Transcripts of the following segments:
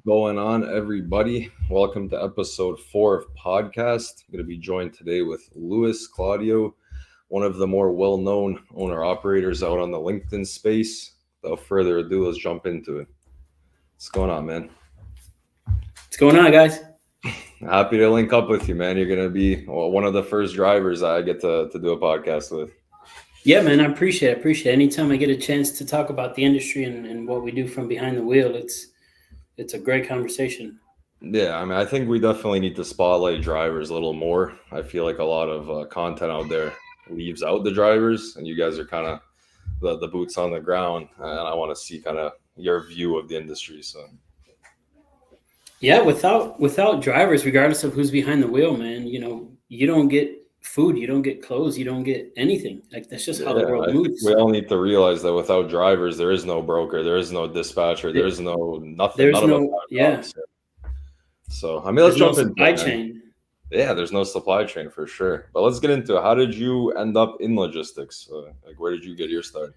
Going on, everybody? Welcome to episode 4 of podcast. I'm going to be joined today with Louis Claudio, one of the more well-known owner-operators out on the LinkedIn space. Without further ado, let's jump into it. What's going on, man? What's going on, guys? Happy to link up with you, man. You're going to be one of the first drivers I get to do a podcast with. Yeah, man, I appreciate it. Anytime I get a chance to talk about the industry and what we do from behind the wheel, it's a great conversation. Yeah, I mean, I think we definitely need to spotlight drivers a little more. I feel like a lot of content out there leaves out the drivers, and you guys are kind of the boots on the ground, and I want to see kind of your view of the industry. So Yeah, without drivers, regardless of who's behind the wheel, man, you don't get food, you don't get clothes, you don't get anything. Like that's just how the yeah, world I think we moves. all need to realize that without drivers, there is no broker, there is no dispatcher, there Th- is no nothing. There's None of us no have yeah, jobs. So I mean, let's there's no jump into supply it, man. chain. Yeah, there's no supply chain for sure. But let's get into it. How did you end up in logistics? Like, where did you get your start?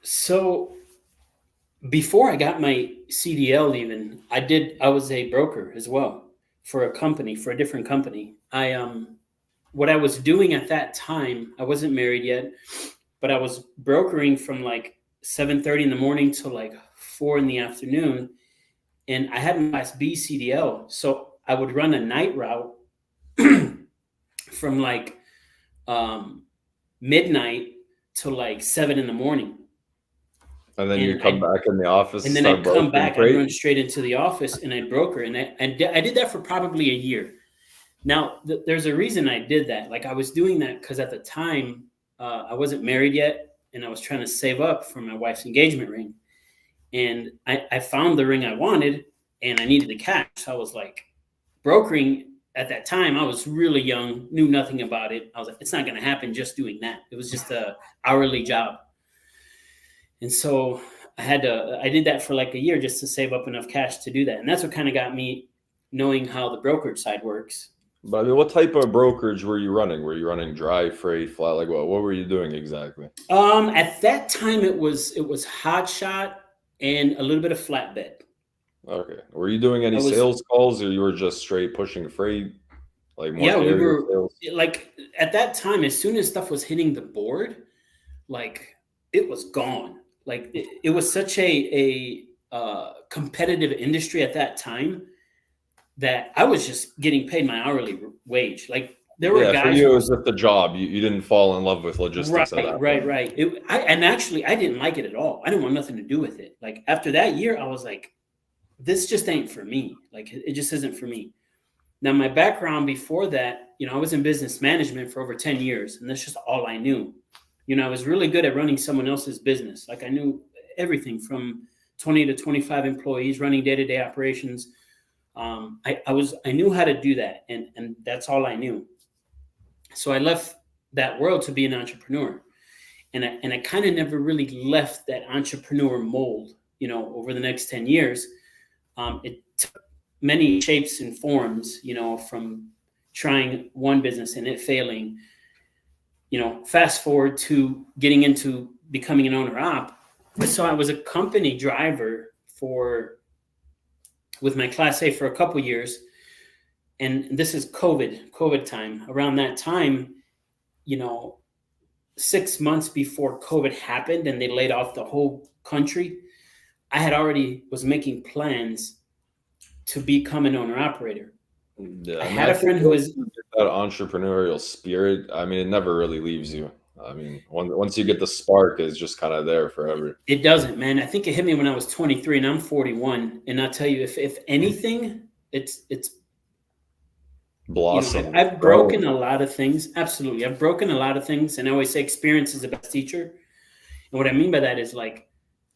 So before I got my CDL, even I was a broker as well for a company, for a different company. I what I was doing at that time, I wasn't married yet, but I was brokering from like 7:30 in the morning to like 4 in the afternoon. And I had my Class B CDL. So I would run a night route from like um, midnight to like 7 in the morning. And then you And come back in the office and then start I'd come brokering back, I'd freight. run straight into the office and I'd broker. And I did that for probably a year. Now, there's a reason I did that. Like I was doing that because at the time I wasn't married yet, and I was trying to save up for my wife's engagement ring. And I found the ring I wanted, and I needed the cash. So I was like, brokering at that time. I was really young, knew nothing about it. I was like, it's not going to happen just doing that. It was just a hourly job, and so I did that for like a year just to save up enough cash to do that, and that's what kind of got me knowing how the brokerage side works. But I mean, what type of brokerage were you running? Were you running dry freight, flat? Like what were you doing exactly? At that time, it was hot shot and a little bit of flatbed. Okay. Were you doing any I was sales calls or you were just straight pushing freight, like more Yeah, we carrier were sales? like at that time. As soon as stuff was hitting the board, like it was gone. Like it was such a competitive industry at that time that I was just getting paid my hourly wage. Like there were Yeah, for guys you who it were was just a job. You didn't fall in love with right, logistics at that right, point. right. And actually, I didn't like it at all. I didn't want nothing to do with it. Like after that year, I was like, this just ain't for me. Like it just isn't for me. Now, my background before that, I was in business management for over 10 years, and that's just all I knew. I was really good at running someone else's business. Like I knew everything from 20 to 25 employees, running day-to-day operations. I knew how to do that, and that's all I knew. So I left that world to be an entrepreneur, and I kind of never really left that entrepreneur mold. Over the next 10 years, it took many shapes and forms. From trying one business and it failing. Fast forward to getting into becoming an owner op. So I was a company driver for with my Class A for a couple years, and this is COVID time. Around that time, you know, 6 months before COVID happened and they laid off the whole country, I had already was making plans to become an owner operator. Yeah, I I mean, had I a think friend who once was you get that entrepreneurial spirit, I mean, it never really leaves you. I mean, once you get the spark, it's just kind of there forever. It doesn't, man. I think it hit me when I was 23 and I'm 41. And I'll tell you, if anything, it's Blossom, I've grow. broken a lot of things. Absolutely. I've broken a lot of things. And I always say experience is the best teacher. And what I mean by that is like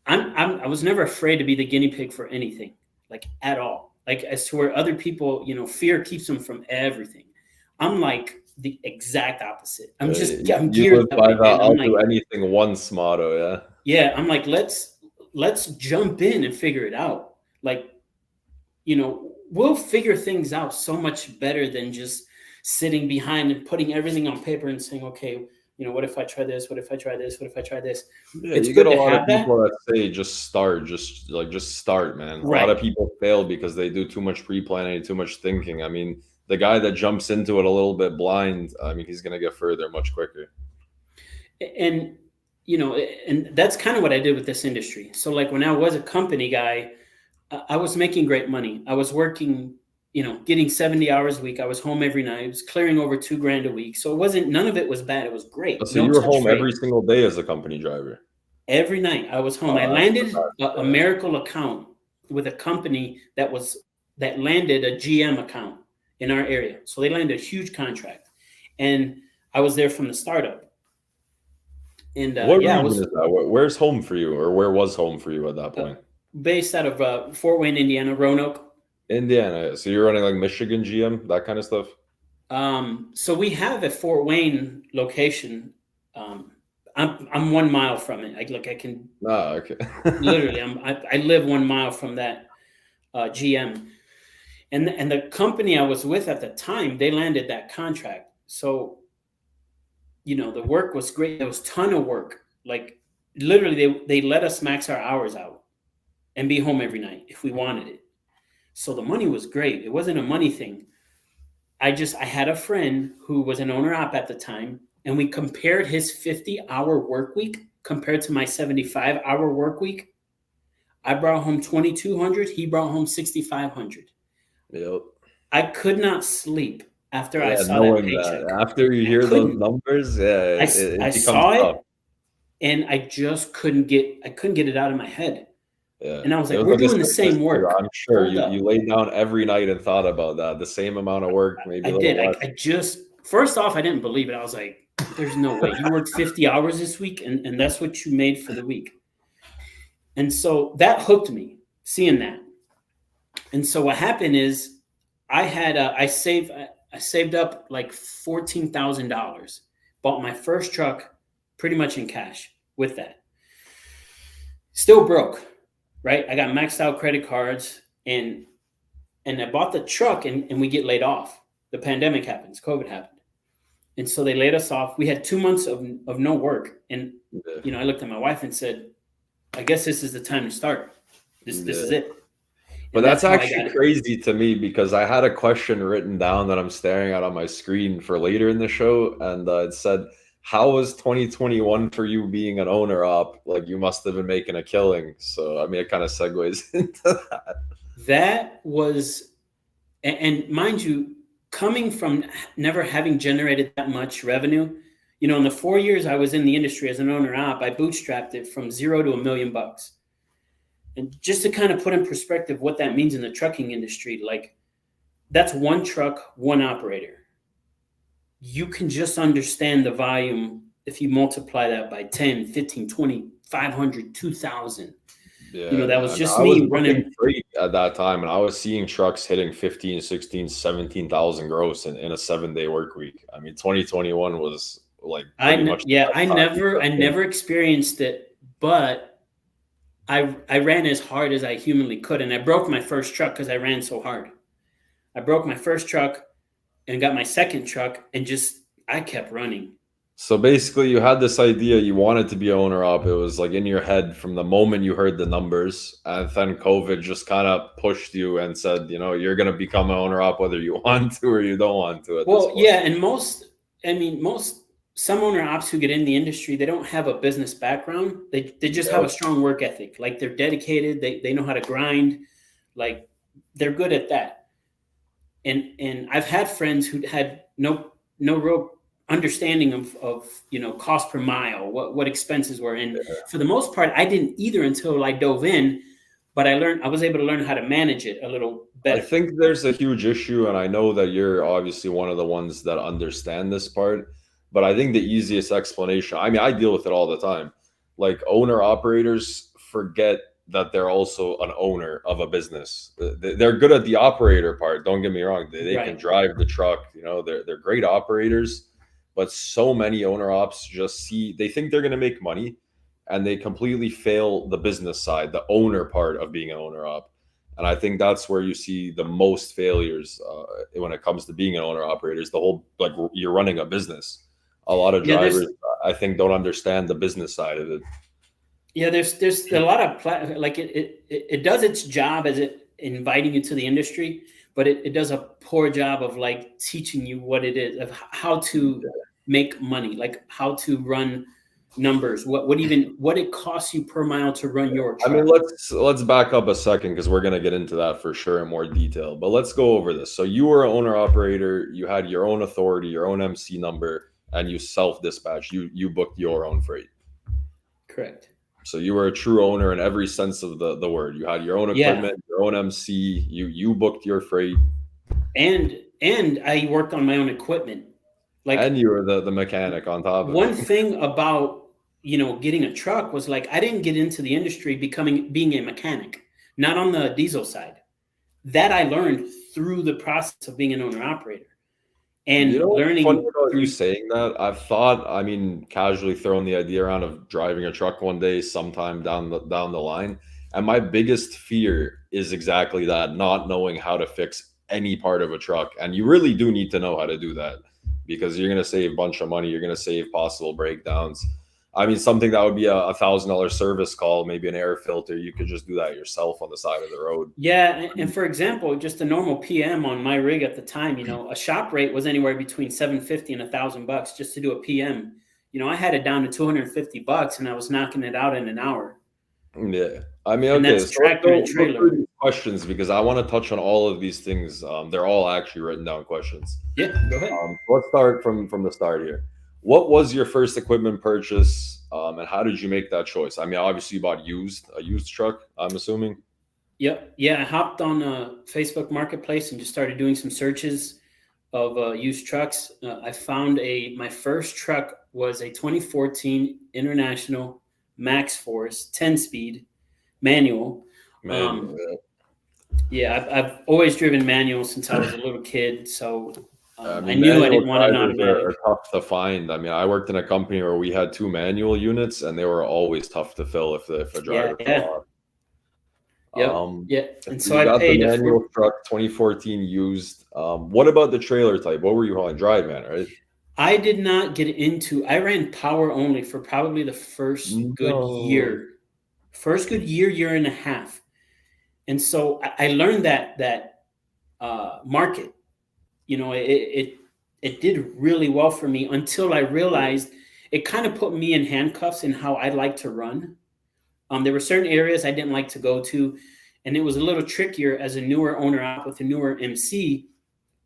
I was never afraid to be the guinea pig for anything, like at all. Like as to where other people, fear keeps them from everything. I'm like the exact opposite. I'm You geared live that by way, the man. I'm "I'll like, do anything once" motto, yeah. yeah, I'm like, let's jump in and figure it out. Like, we'll figure things out so much better than just sitting behind and putting everything on paper and saying, okay, what if I try this? What if I try this? What if I try this? Yeah, It's you get good a to lot of have that. people that say just start, man. A lot Right. of people fail because they do too much pre-planning, too much thinking. I mean, the guy that jumps into it a little bit blind, I mean, he's gonna get further much quicker. And, and that's kind of what I did with this industry. So like when I was a company guy, I was making great money. I was working, getting 70 hours a week. I was home every night. I was clearing over 2 grand a week. So none of it was bad. It was great. So No you were touch home freight. every single day as a company driver. Every night I was home. I Oh, that's the landed a best. miracle account with a company that landed a GM account in our area. So they landed a huge contract, and I was there from the startup. And What yeah, I region is was that? Where's home for you, or where was home for you at that point? based out of Fort Wayne, Indiana, Roanoke. Indiana. So you're running like Michigan GM, that kind of stuff. So we have a Fort Wayne location. Um, I'm 1 mile from it. I can Ah, okay. literally. I live 1 mile from that GM, and the company I was with at the time, they landed that contract. So the work was great. There was a ton of work. Like literally, they let us max our hours out and be home every night if we wanted it. So the money was great. It wasn't a money thing. I had a friend who was an owner op at the time, and we compared his 50-hour work week compared to my 75-hour work week. I brought home 2,200. He brought home 6,500. Yep. I could not sleep after I Yeah, saw that knowing that paycheck. after you I hear those couldn't. numbers, yeah, I it becomes saw tough. it, and I just couldn't get it out of my head. Yeah, And I was it like, was we're like a doing the sickness same too. work. I'm sure Hold you up. laid down every night and thought about that. The same amount of work, maybe I a little did. less. I just, first off, I didn't believe it. I was like, there's no way. You worked 50 hours this week, and that's what you made for the week. And so that hooked me, seeing that. And so what happened is I saved up like $14,000, bought my first truck pretty much in cash with that. Still broke, right? I got maxed out credit cards, and I bought the truck, and we get laid off. The pandemic happens, COVID happened. And so they laid us off. We had 2 months of no work. And, Yeah. I looked at my wife and said, I guess this is the time to start. This is Yeah. it. But And that's that's how I got actually it. crazy to me because I had a question written down that I'm staring at on my screen for later in the show, and it said, "How was 2021 for you being an owner op? Like you must have been making a killing." So I mean, it kind of segues into that. That was, and mind you, coming from never having generated that much revenue, in the 4 years I was in the industry as an owner op, I bootstrapped it from zero to $1 million. And just to kind of put in perspective what that means in the trucking industry, like that's one truck, one operator. You can just understand the volume if you multiply that by 10, 15, 20, 500, 2,000. Yeah, That was man. just I was me booking running. freight at that time, and I was seeing trucks hitting 15, 16, 17,000 gross in a 7-day work week. I mean, 2021 was like pretty much the I best time you could never, I have been. never experienced it, but I ran as hard as I humanly could, and I broke my first truck because I ran so hard. I broke my first truck and got my second truck, and just I kept running. So basically, you had this idea you wanted to be owner op. It was like in your head from the moment you heard the numbers, and then COVID just kind of pushed you and said, you're going to become an owner op whether you want to or you don't want to at this Well, point. yeah, and some owner ops who get in the industry, they don't have a business background. They just have Yep. a strong work ethic. Like they're dedicated. They know how to grind. Like they're good at that. And I've had friends who had no real understanding of cost per mile, what expenses were, and for the most part, I didn't either until I dove in. But I was able to learn how to manage it a little I better. think there's a huge issue, and I know that you're obviously one of the ones that understand this part. But I think the easiest explanation, I mean, I deal with it all the time. Like owner operators forget that they're also an owner of a business. They're good at the operator part. Don't get me wrong; they can Right. drive the truck. They're great operators. But so many owner ops they think they're going to make money, and they completely fail the business side, the owner part of being an owner op. And I think that's where you see the most failures when it comes to being an owner operator. Is the whole like you're running a business. A lot of Yeah, drivers I think don't understand the business side of it. Yeah, there's a lot of like it does its job as it inviting you to the industry, but it does a poor job of like teaching you what it is, of how to make money, like how to run numbers, what it costs you per mile to run your I mean, truck. let's back up a second because we're gonna get into that for sure in more detail. But let's go over this. So you were an owner operator, you had your own authority, your own MC number, and you self-dispatch. You booked your own freight. Correct. So you were a true owner in every sense of the word. You had your own Yeah, equipment, your own MC, you booked your freight, and I worked on my own equipment. and Like you were the mechanic on top of one it. thing about getting a truck was like I didn't get into the industry being a mechanic, not on the diesel side. That I learned through the process of being an owner operator You know and what's funny learning about you through. saying that? I've thought, I mean, casually throwing the idea around of driving a truck one day sometime down the line. And my biggest fear is exactly that, not knowing how to fix any part of a truck. And you really do need to know how to do that because you're gonna save a bunch of money, you're gonna save possible breakdowns. I mean, something that would be a $1,000 service call, maybe an air filter, you could just do that yourself on the side of the road. Yeah, and for example, just a normal PM on my rig at the time, a shop rate was anywhere between 750 and $1,000 just to do a PM. I had it down to $250 and I was knocking it out in an hour. Yeah. I mean, And okay, that's so tractor and go through trailer. these questions because I want to touch on all of these things. They're all actually written down questions. Yeah, go ahead. Let's start from the start here. What was your first equipment purchase, and how did you make that choice? I mean, obviously you bought a used truck, I'm assuming. Yep. Yeah, I hopped on Facebook Marketplace and just started doing some searches of used trucks. I found my first truck was a 2014 International Max Force 10-speed manual. Man, Yeah, I've always driven manual since I was a little kid, so I I mean, knew I manual didn't want an drivers automatic. are tough to find. I mean, I worked in a company where we had two manual units, and they were always tough to fill if a Yeah, driver fell yeah, off. yep, yeah. So And so you I got the paid manual truck, 2014 used. What about the trailer type? What were you hauling? Dry van, right? I did not get into. I ran power only for probably the No. first good year and a half, and so I learned that market. It did really well for me until I realized it kind of put me in handcuffs in how I like to run. There were certain areas I didn't like to go to, and it was a little trickier as a newer owner op with a newer MC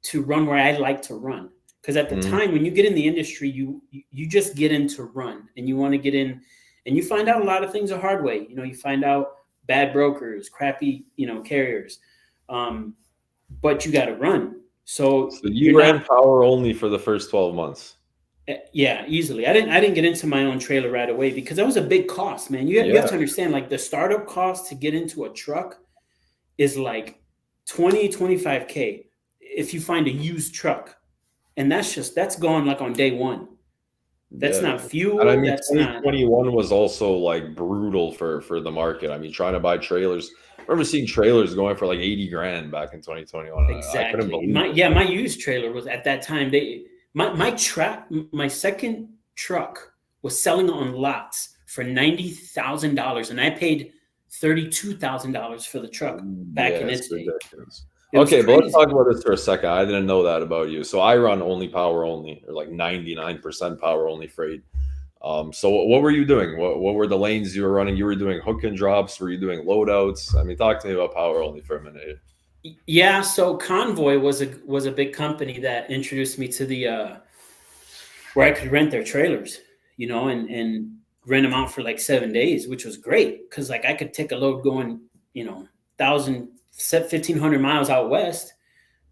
to run where I like to run. Because at the Mhm. time, when you get in the industry, you just get in to run, and you want to get in, and you find out a lot of things the hard way. You find out bad brokers, crappy, carriers, but you got to run. So So you you're ran not. power only for the first 12 months. Yeah, easily. I didn't get into my own trailer right away because that was a big cost, man. You have Yeah. to understand, like, the startup cost to get into a truck is like 20-25K if you find a used truck. And that's gone like on day one. That's Yeah. not And I fuel. mean, That's not 2021 was also like brutal for the market. I mean, trying to buy trailers. I remember seeing trailers going for like 80 grand back in 2021. I couldn't exactly. believe it. My used trailer was at that time. My second truck was selling on lots for $90,000, and I paid $32,000 for the truck back Yeah, in it's its day. ridiculous. It was Okay, but let's talk crazy. about this for a second. I didn't know that about you. So I run only power only, or like 99% power only freight. So what were you doing? What were the lanes you were running? You were doing hook and drops. Were you doing loadouts? I mean, talk to me about power only for a minute. Yeah, so Convoy was a big company that introduced me to the where I could rent their trailers, and rent them out for like 7 days, which was great because like I could take a load going, 1,500 miles out west,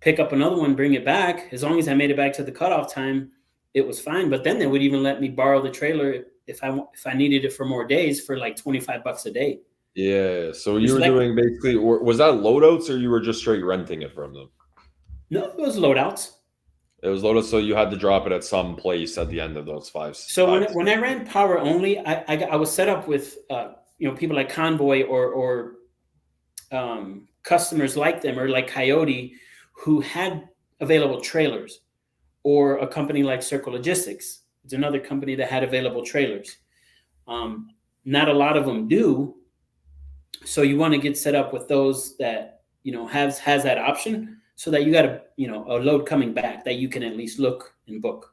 pick up another one, bring it back. As long as I made it back to the cutoff time, it was fine. But then they would even let me borrow the trailer if I needed it for more days for like $25 a day. Yeah. So you It's were like doing basically, was that loadouts or you were just straight renting it from them? no, it was loadouts. It was loaded, so you had to drop it at some place at the end of those So when five. when I ran power only, I was set up with people like Convoy or customers like them or like Coyote who had available trailers, or a company like Circle Logistics. It's another company that had available trailers. Not a lot of them do. So you want to get set up with those that, has that option, so that you got a load coming back that you can at least look and book.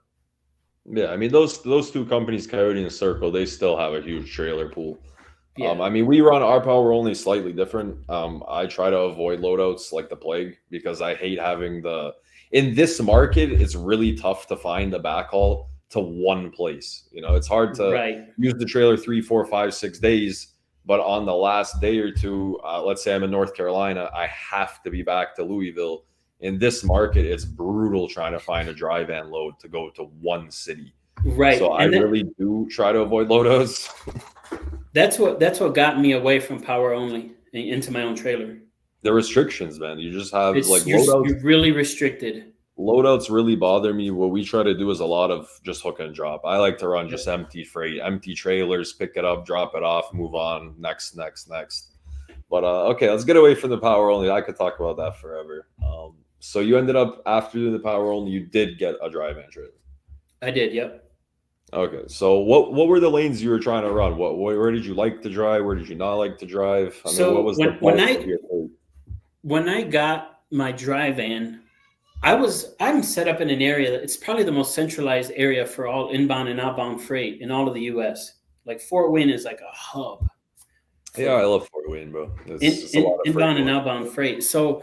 Yeah, I mean those two companies, Coyote and Circle, they still have a huge trailer pool. Yeah. I mean, we run our power only slightly different. I try to avoid loadouts like the plague because I hate having in this market, it's really tough to find the backhaul to one place. It's hard to use the trailer 3, 4, 5, 6 days, but on the last day or two, let's say I'm in North Carolina, I have to be back to Louisville. In this market, it's brutal trying to find a dry van load to go to one city. Right. So I really do try to avoid loadouts. That's what got me away from power only into my own trailer. The restrictions, man. You just have loadouts. You're really restricted. Loadouts really bother me. What we try to do is a lot of just hook and drop. I like to run just empty freight, empty trailers, pick it up, drop it off, move on, next. But okay, let's get away from the power only. I could talk about that forever. So you ended up, after the power only, you did get a dry van trailer. I did, yep. Okay, so what were the lanes you were trying to run? Where did you like to drive? Where did you not like to drive? I mean, what was when I got my dry van, I'm set up in an area that it's probably the most centralized area for all inbound and outbound freight in all of the U.S. Like Fort Wayne is like a hub. Yeah, I love Fort Wayne, bro. Inbound and outbound freight. So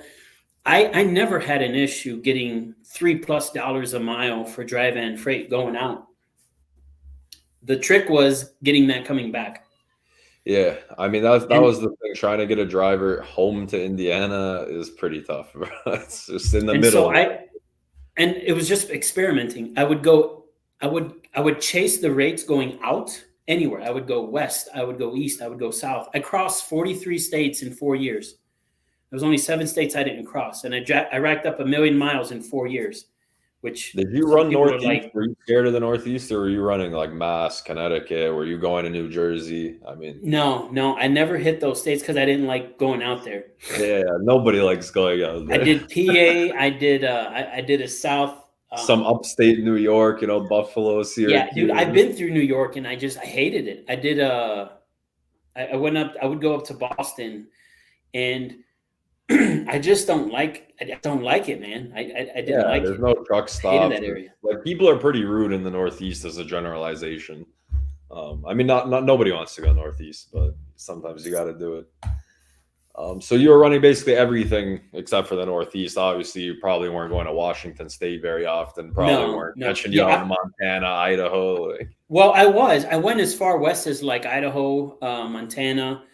I never had an issue getting $3+ a mile for dry van freight going out. The trick was getting that coming back. Yeah, I mean that was the thing. Trying to get a driver home to Indiana is pretty tough, bro. It's just in the middle. And it was just experimenting. I would chase the rates going out anywhere. I would go west. I would go east. I would go south. I crossed 43 states in 4 years. There was only 7 states I didn't cross, and I racked up 1 million miles in 4 years. Which did you run Northeast? Were you scared of the Northeast, or were you running like Mass, Connecticut? Were you going to New Jersey? I mean, no, I never hit those states because I didn't like going out there. Yeah, nobody likes going out there. I did PA. I did a South. Some upstate New York, Buffalo, Syracuse. Yeah, dude, I've been through New York and I hated it. I did I went up. I would go up to Boston, and I just don't like it, man. I didn't like it. There's no truck stops. I hated that area. Like, people are pretty rude in the Northeast as a generalization. I mean, not nobody wants to go Northeast, but sometimes you got to do it. So you were running basically everything except for the Northeast. Obviously, you probably weren't going to Washington State very often. Probably weren't catching you out in Montana, Idaho. Well, I was. I went as far west as like Idaho, Montana,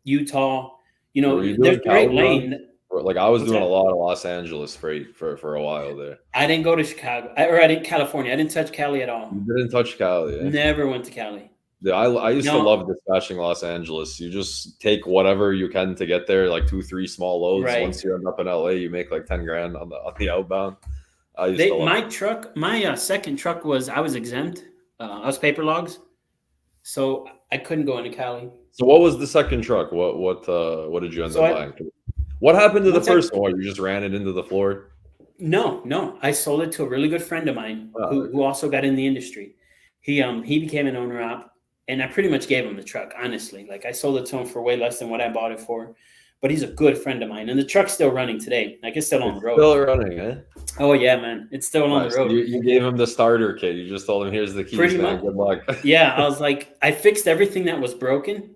Utah. There's great lane. Like, I was doing a lot of Los Angeles freight for a while there. I didn't go to Chicago, or I didn't California. I didn't touch Cali at all. You didn't touch Cali. Yeah? Never went to Cali. Yeah, I used to love dispatching Los Angeles. You just take whatever you can to get there, like 2-3 small loads. Right. Once you end up in LA, you make like 10 grand on the outbound. My second truck I was exempt. I was paper logs, so I couldn't go into Cali. So what was the second truck? What did you end up buying? What happened to the first one? You just ran it into the floor? No. I sold it to a really good friend of mine who also got in the industry. He became an owner op, and I pretty much gave him the truck, honestly. Like, I sold it to him for way less than what I bought it for. But he's a good friend of mine, and the truck's still running today. Like, it's still on the road. Still running, eh? Oh yeah, man, it's still on the road. You gave him the starter kit. You just told him, "Here's the keys, pretty man. much. Good luck." Yeah, I was like, I fixed everything that was broken,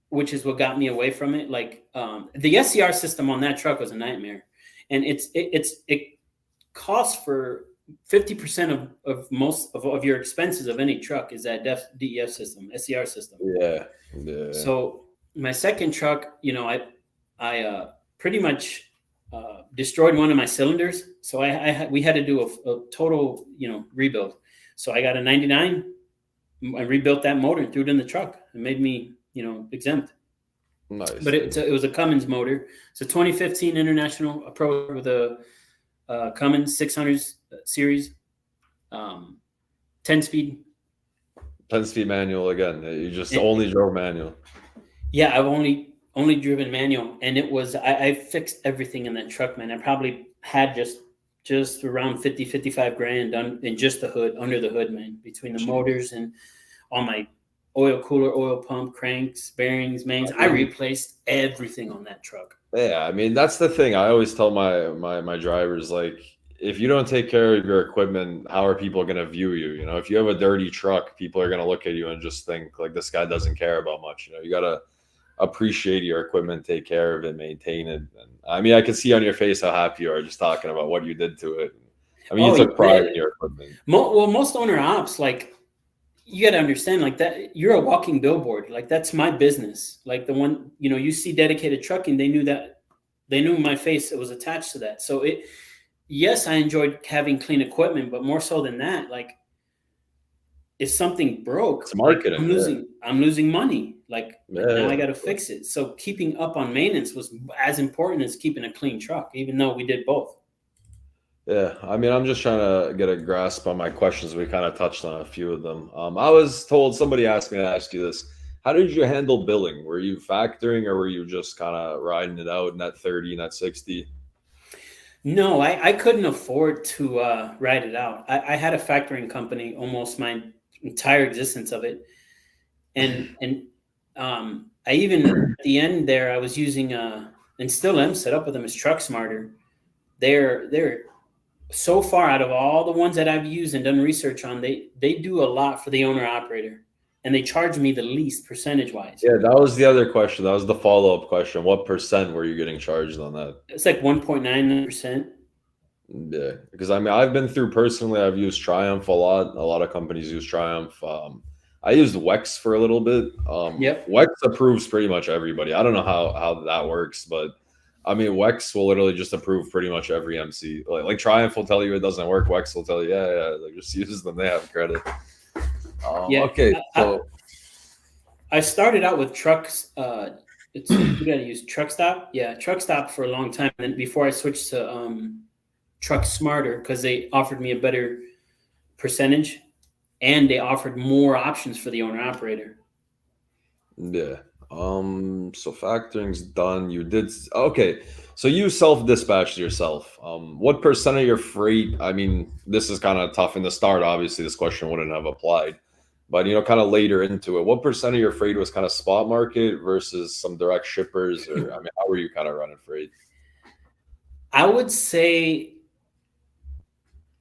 which is what got me away from it. Like, the SCR system on that truck was a nightmare, and it costs for 50% of most of your expenses of any truck is that DEF system, SCR system. Yeah. So my second truck, I pretty much destroyed one of my cylinders, so we had to do a total rebuild. So I got a 99. I rebuilt that motor and threw it in the truck. It made me exempt. Nice. But it was a Cummins motor. It's a 2015 International Pro with a Cummins 600 series, 10-speed. 10-speed manual again. You just only drove manual. Yeah, I've only driven manual, and it was I fixed everything in that truck, man. I probably had just just around 50, 55 grand in just the hood, under the hood, man, between the motors and all my oil cooler, oil pump, cranks, bearings, mains. I replaced everything on that truck. Yeah, I mean, that's the thing. I always tell my drivers, like, if you don't take care of your equipment, how are people going to view you? You know, if you have a dirty truck, people are going to look at you and just think like this guy doesn't care about much. You know, you got to appreciate your equipment, take care of it, maintain it. And I mean, I can see on your face how happy you are just talking about what you did to it. I mean, you took pride in your equipment. Well, most owner ops, like, you got to understand, like, that you're a walking billboard. Like, that's my business. Like, the one, you know, you see Dedicated Trucking, they knew my face that was attached to that. So yes, I enjoyed having clean equipment, but more so than that, like, if something broke, it's marketing. Like, I'm losing money. Like, now I got to fix it. So keeping up on maintenance was as important as keeping a clean truck, even though we did both. Yeah, I mean, I'm just trying to get a grasp on my questions. We kind of touched on a few of them. I was told, somebody asked me to ask you this. How did you handle billing? Were you factoring, or were you just kind of riding it out, net 30, net 60? No, I couldn't afford to ride it out. I had a factoring company almost my entire existence of it. And I even, at the end there, I was using, and still am set up with them, as Truck Smarter. They're so far, out of all the ones that I've used and done research on, they do a lot for the owner operator, and they charge me the least percentage wise. Yeah, that was the other question. That was the follow-up question. What percent were you getting charged on that? It's like 1.9%. Yeah, because I mean, I've been through personally. I've used Triumph a lot. A lot of companies use Triumph. I used Wex for a little bit. Yep. Wex approves pretty much everybody. I don't know how that works, but I mean, Wex will literally just approve pretty much every MC. Like Triumph will tell you it doesn't work. Wex will tell you, yeah, like, just use them. They have credit. Yeah. Okay, so I started out with trucks. You got to use Truck Stop. Yeah, Truck Stop for a long time, and then before I switched to Truck Smarter, because they offered me a better percentage, and they offered more options for the owner operator. Yeah. So factoring's done. You did okay. So you self-dispatched yourself. What percent of your freight? I mean, this is kind of tough in the start. Obviously, this question wouldn't have applied, but you know, kind of later into it, what percent of your freight was kind of spot market versus some direct shippers? Or I mean, how were you kind of running freight? I would say,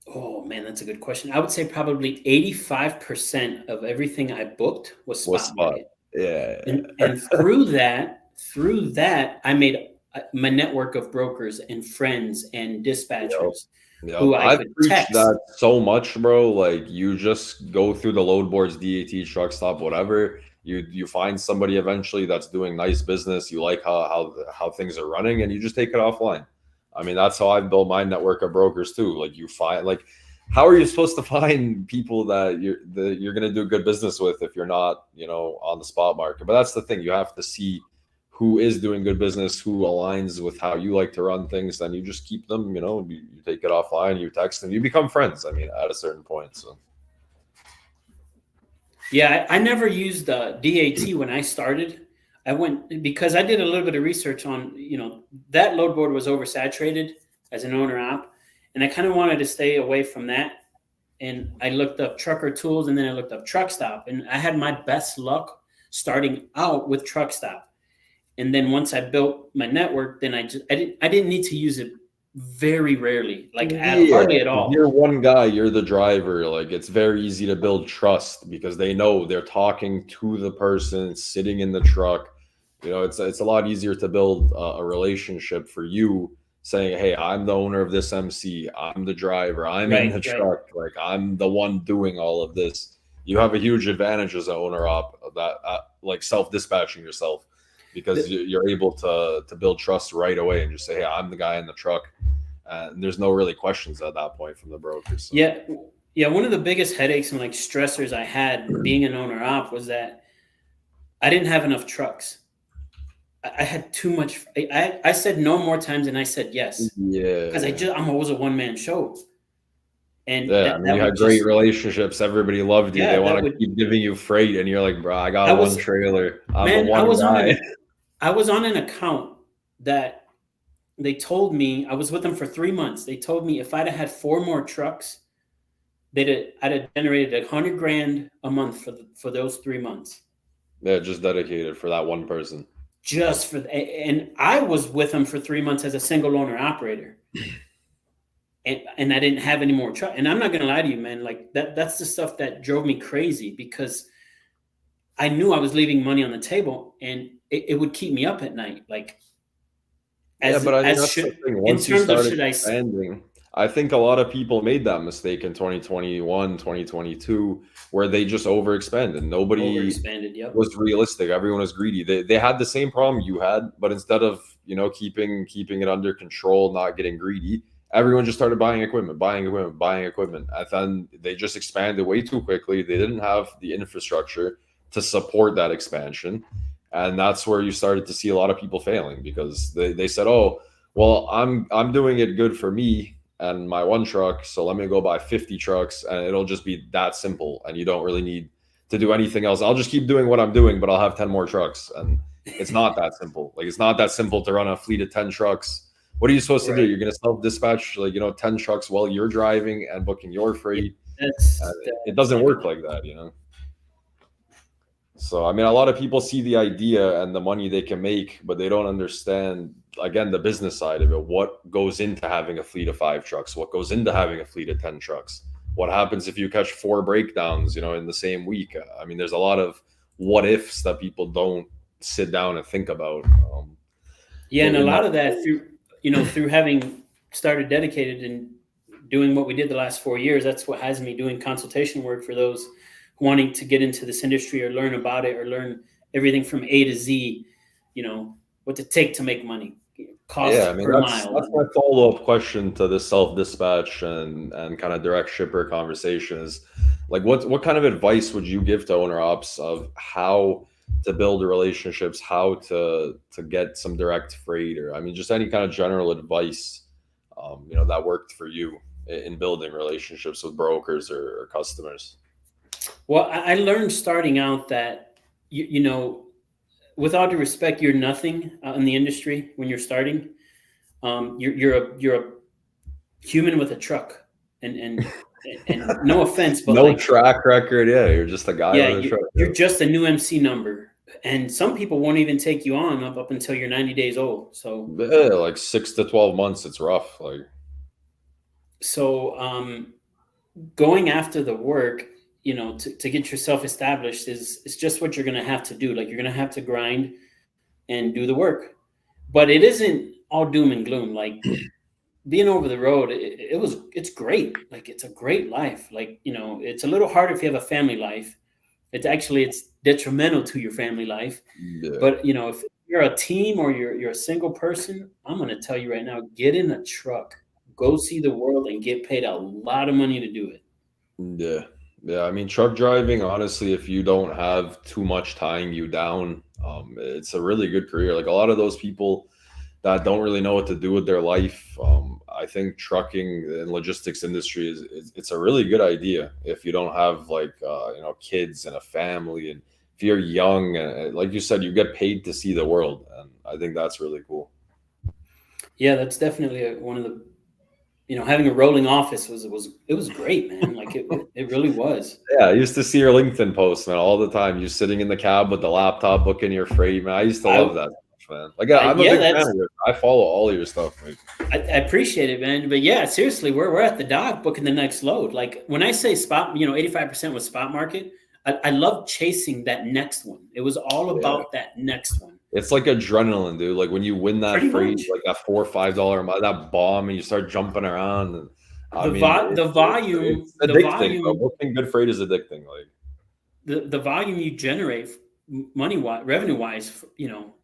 oh man, that's a good question. I would say probably 85% of everything I booked was spot market. Yeah. And through that, I made my network of brokers and friends and dispatchers who I could text. That so much, bro. Like, you just go through the load boards, DAT, Truck Stop, whatever. You find somebody eventually that's doing nice business. You like how things are running, and you just take it offline. I mean, that's how I've built my network of brokers too. Like, you find, like, how are you supposed to find people that you're going to do good business with if you're not, you know, on the spot market? But that's the thing. You have to see who is doing good business, who aligns with how you like to run things. Then you just keep them, you know, you take it offline, you text them, you become friends. I mean, at a certain point. So. Yeah, I never used DAT when I started. I went, because I did a little bit of research on, you know, that load board was oversaturated as an owner op. And I kind of wanted to stay away from that. And I looked up Trucker Tools, and then I looked up Truck Stop. And I had my best luck starting out with Truck Stop. And then once I built my network, then I didn't need to use it very rarely, like hardly at all. You're one guy, you're the driver. Like, it's very easy to build trust because they know they're talking to the person sitting in the truck. You know, it's a lot easier to build a relationship for you, saying, hey, I'm the owner of this MC. I'm the driver. I'm in the truck. Like, I'm the one doing all of this. You have a huge advantage as an owner op, that like self-dispatching yourself, because you're able to build trust right away and just say, hey, I'm the guy in the truck. And there's no really questions at that point from the brokers. So. Yeah. One of the biggest headaches and like stressors I had being an owner op was that I didn't have enough trucks. I had too much. I said no more times than I said yes. Yeah. Because I'm always a one-man show. And yeah, I mean, you had great relationships. Everybody loved you. They want to keep giving you freight, and you're like, bro, I got one trailer. I'm the one guy. I was on an account that they told me, I was with them for 3 months. They told me if I'd have had 4 more trucks, I'd have generated 100 grand a month for those 3 months. Yeah, just dedicated for that one person. Just for and I was with them for 3 months as a single owner operator. And I didn't have any more truck. And I'm not gonna lie to you, man. Like that's the stuff that drove me crazy, because I knew I was leaving money on the table, and it would keep me up at night. Like Yeah, but I mean, as that's the should thing. in Once you terms of start should I expanding, I think a lot of people made that mistake in 2021, 2022, where they just overexpanded. Nobody overexpanded? Yep. was realistic. Everyone was greedy. They had the same problem you had, but instead of, keeping it under control, not getting greedy, everyone just started buying equipment, buying equipment, buying equipment. And then they just expanded way too quickly. They didn't have the infrastructure to support that expansion. And that's where you started to see a lot of people failing, because they said, oh, well, I'm doing it good for me and my one truck, so let me go buy 50 trucks and it'll just be that simple, and you don't really need to do anything else. I'll just keep doing what I'm doing, but I'll have 10 more trucks. And it's not that simple. Like, it's not that simple to run a fleet of 10 trucks. What are you supposed to do? Right. You're going to self dispatch, 10 trucks while you're driving and booking your Yeah, freight. It that's doesn't not work gonna. like that. So, I mean, a lot of people see the idea and the money they can make, but they don't understand, again, the business side of it. What goes into having a fleet of 5 trucks? What goes into having a fleet of 10 trucks? What happens if you catch 4 breakdowns, in the same week? I mean, there's a lot of what ifs that people don't sit down and think about. Yeah, in, and a in that. lot of that through having started dedicated and doing what we did the last 4 years. That's what has me doing consultation work for those wanting to get into this industry or learn about it, or learn everything from A to Z. What to take to make money, Yeah, I cost mean, per mile. that's my follow-up question to the self-dispatch and kind of direct shipper conversation is, like, what kind of advice would you give to owner ops of how to build relationships, how to get some direct freight, or I mean, just any kind of general advice, that worked for you in building relationships with brokers or customers. Well, I learned starting out that with all due respect, you're nothing in the industry when you're starting. You're a human with a truck, and no offense, but No like, track record, yeah, you're just a guy yeah, with a truck. you're just a new MC number, and some people won't even take you on up until you're 90 days old. So, Yeah, like 6 to 12 months, it's rough. Like, so going after the work, to get yourself established is just what you're going to have to do. Like, you're going to have to grind and do the work, but it isn't all doom and gloom. Like, being over the road, it's great. Like, it's a great life. Like, it's a little harder if you have a family life. It's detrimental to your family life. yeah. But if you're a team or you're a single person, I'm going to tell you right now, get in a truck, go see the world, and get paid a lot of money to do it. Yeah. Yeah. I mean, truck driving, honestly, if you don't have too much tying you down, it's a really good career. Like, a lot of those people that don't really know what to do with their life, I think trucking and logistics industry it's a really good idea if you don't have, like, kids and a family, and if you're young, and like you said, you get paid to see the world, and I think that's really cool. Yeah, that's definitely one of the, having a rolling office was great, man. Like, it really was. Yeah, I used to see your LinkedIn posts, man, all the time. You sitting in the cab with the laptop, booking your freight, man. I used to love I, that stuff, man. Like, yeah, I'm a yeah, big fan that's of yours. I follow all of your stuff, man. I appreciate it, man. But yeah, seriously, we're at the dock booking the next load. Like, when I say spot, 85% was spot market. I love chasing that next one. It was all Yeah, about that next one. it's like adrenaline, dude. Like, when you win that Pretty freight, much. like that $4 or $5 that bomb, and you start jumping around. And I The mean, vo- the volume, it's the addicting, bro. volume, Booking good freight is addicting. Like, the volume you generate money wise, revenue wise,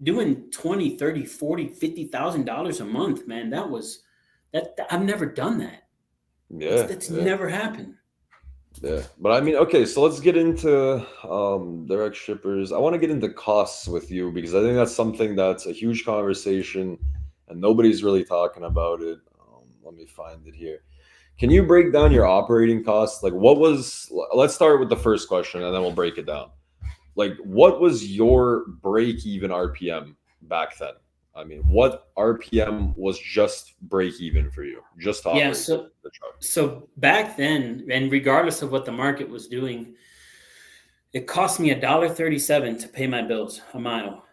doing 20, 30, 40, $50,000 a month, man. That I've never done that. yeah, That's yeah. never happened. Yeah, but I mean, okay, so let's get into direct shippers. I want to get into costs with you, because I think that's something that's a huge conversation and nobody's really talking about it. Let me find it here. Can you break down your operating costs? Like, let's start with the first question and then we'll break it down. Like, what was your break even RPM back then? I mean, what RPM was just break even for you, just to Yeah. operate the truck? So back then, and regardless of what the market was doing, it cost me $1.37 to pay my bills a mile.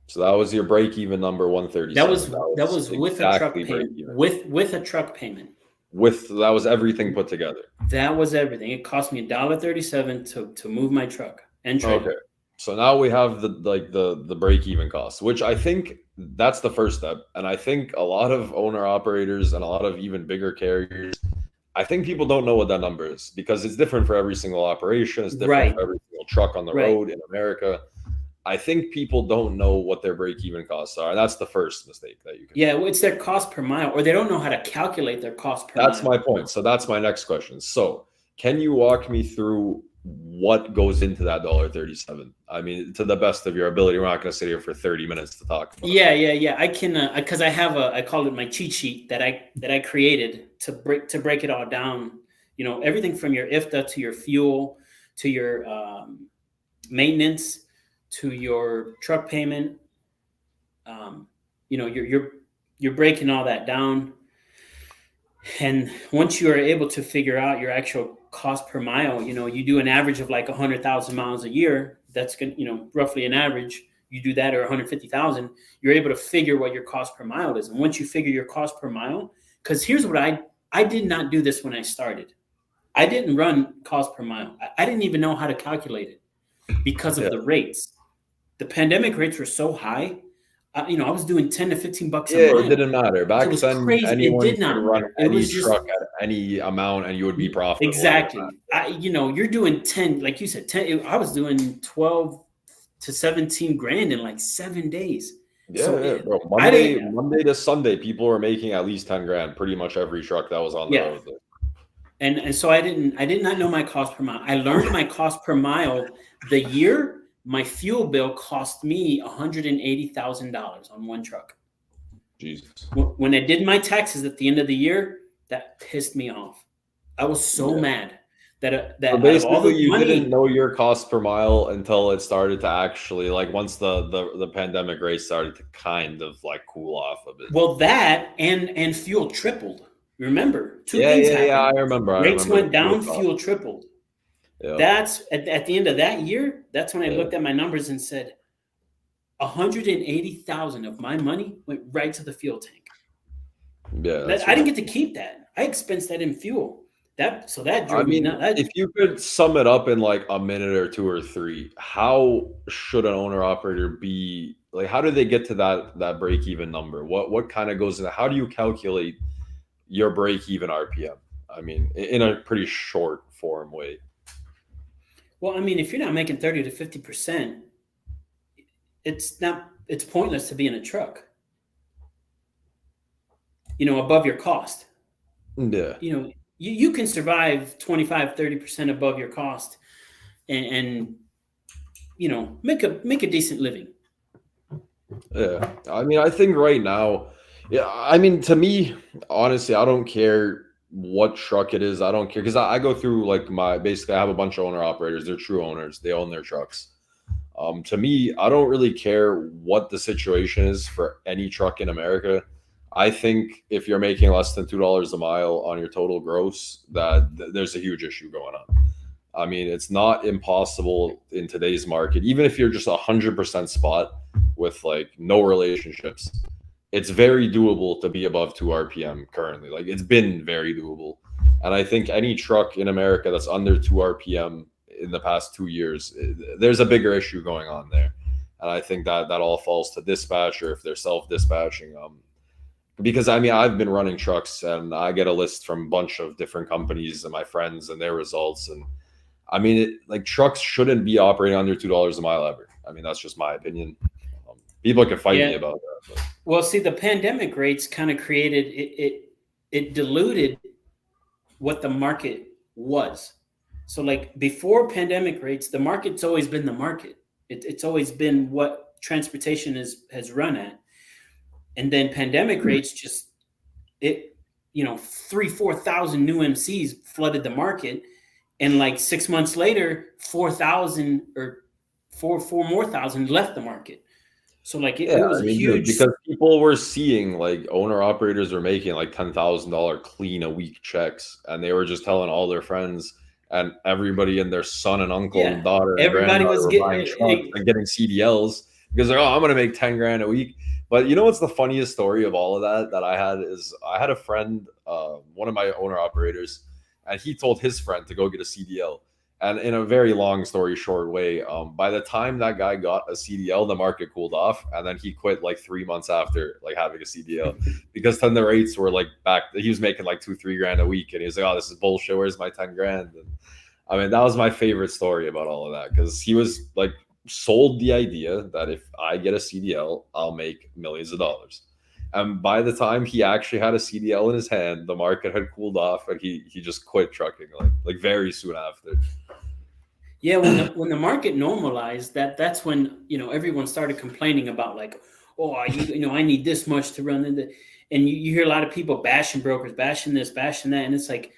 So that was your break even number, 137. That was with a truck exactly break payment. even. With a truck payment. That was everything put together. That was everything. It cost me $1.37 to move my truck and trailer. Okay. So now we have the break even cost, which I think that's the first step. And I think a lot of owner operators and a lot of even bigger carriers, I think people don't know what that number is because it's different for every single operation. It's different for every single truck on the road in America. I think people don't know what their break-even costs are. That's the first mistake that you can. Yeah, well, it's their cost per mile, or they don't know how to calculate their cost per mile. That's my point. So that's my next question. So can you walk me through what goes into that $1.37? I mean, to the best of your ability. We're not going to sit here for 30 minutes to talk about Yeah. I can because I have I call it my cheat sheet that I created to break it all down. You know, everything from your IFTA to your fuel to your maintenance to your truck payment. You know, you're breaking all that down, and once you are able to figure out your actual cost per mile, you know, you do an average of like 100,000 miles a year. That's going, you know, roughly an average. You do that, or 150,000, you're able to figure what your cost per mile is. And once you figure your cost per mile, because here's what I did not do this when I started. I didn't run cost per mile. I didn't even know how to calculate it because of the rates. The pandemic rates were so high. You know, I was doing 10 to 15 bucks a mile. It didn't matter. Back then, crazy. anyone It did not could run matter. any truck at any amount and you would be profitable. Exactly. You know, you're doing 10, like you said, 10. I was doing 12 to 17 grand in like 7 days. Yeah, bro. Monday to Sunday, people were making at least 10 grand. Pretty much every truck that was on the road. And so I did not know my cost per mile. I learned my cost per mile the year my fuel bill cost me $180,000 on one truck. Jesus. When I did my taxes at the end of the year, that pissed me off. I was so mad that so basically you didn't know your cost per mile until it started to actually, like, once the pandemic race started to kind of like cool off a bit. Well, that and fuel tripled. Remember, two things happened. Yeah, I remember. Rates went down, fuel tripled. Yeah. That's at the end of that year. That's when I looked at my numbers and said, 180,000 of my money went right to the fuel tank. Yeah, I didn't get to keep that. I expensed that in fuel. That drove me nuts. If you could sum it up in like a minute or two or three, how should an owner operator be? Like, how do they get to that break even number? What kind of goes into? How do you calculate your break even RPM? I mean, in a pretty short form way. Well, I mean, if you're not making 30 to 50%, it's pointless to be in a truck. You know, above your cost. Yeah. You know, you can survive 25, 30% above your cost and you know, make a decent living. Yeah. I mean, I think right now, I mean, to me, honestly, I don't care what truck it is. I don't care because I go through like basically I have a bunch of owner operators. They're true owners. They own their trucks. To me, I don't really care what the situation is for any truck in America. I think if you're making less than $2 a mile on your total gross, that there's a huge issue going on. I mean, it's not impossible in today's market, even if you're just 100% spot with like no relationships. It's very doable to be above 2 RPM currently. Like, it's been very doable. And I think any truck in America that's under 2 RPM in the past 2 years, there's a bigger issue going on there. And I think that all falls to dispatch, or if they're self-dispatching. Because I mean, I've been running trucks and I get a list from a bunch of different companies and my friends and their results. And I mean, like, trucks shouldn't be operating under $2 a mile ever. I mean, that's just my opinion. People can fight me about that. But. Well, see, the pandemic rates kind of created it diluted what the market was. So like before pandemic rates, the market's always been the market. It's always been what transportation has run at. And then pandemic rates just, 3,000-4,000 new MCs flooded the market. And like 6 months later, 4,000 or four more thousand left the market. So like Yeah, it was I a mean, dude, huge, because people were seeing like owner operators are making like $10,000 clean a week checks, and they were just telling all their friends, and everybody and their son and uncle and yeah. daughter and Everybody granddaughter was were buying trucks and getting CDLs because they're, oh, I'm gonna make 10 grand a week. But you know what's the funniest story of all of that I had is I had a friend, one of my owner operators, and he told his friend to go get a CDL. And in a very long story short way, by the time that guy got a CDL, the market cooled off, and then he quit like 3 months after like having a CDL because then the rates were like back. He was making like 2-3 grand a week, and he was like, "Oh, this is bullshit. Where's my 10 grand?" And I mean, that was my favorite story about all of that because he was like sold the idea that if I get a CDL, I'll make millions of dollars. And by the time he actually had a CDL in his hand, the market had cooled off, and he just quit trucking like very soon after. Yeah, when the market normalized, that's when everyone started complaining about like, oh, I need this much to run into, and you hear a lot of people bashing brokers, bashing this, bashing that, and it's like,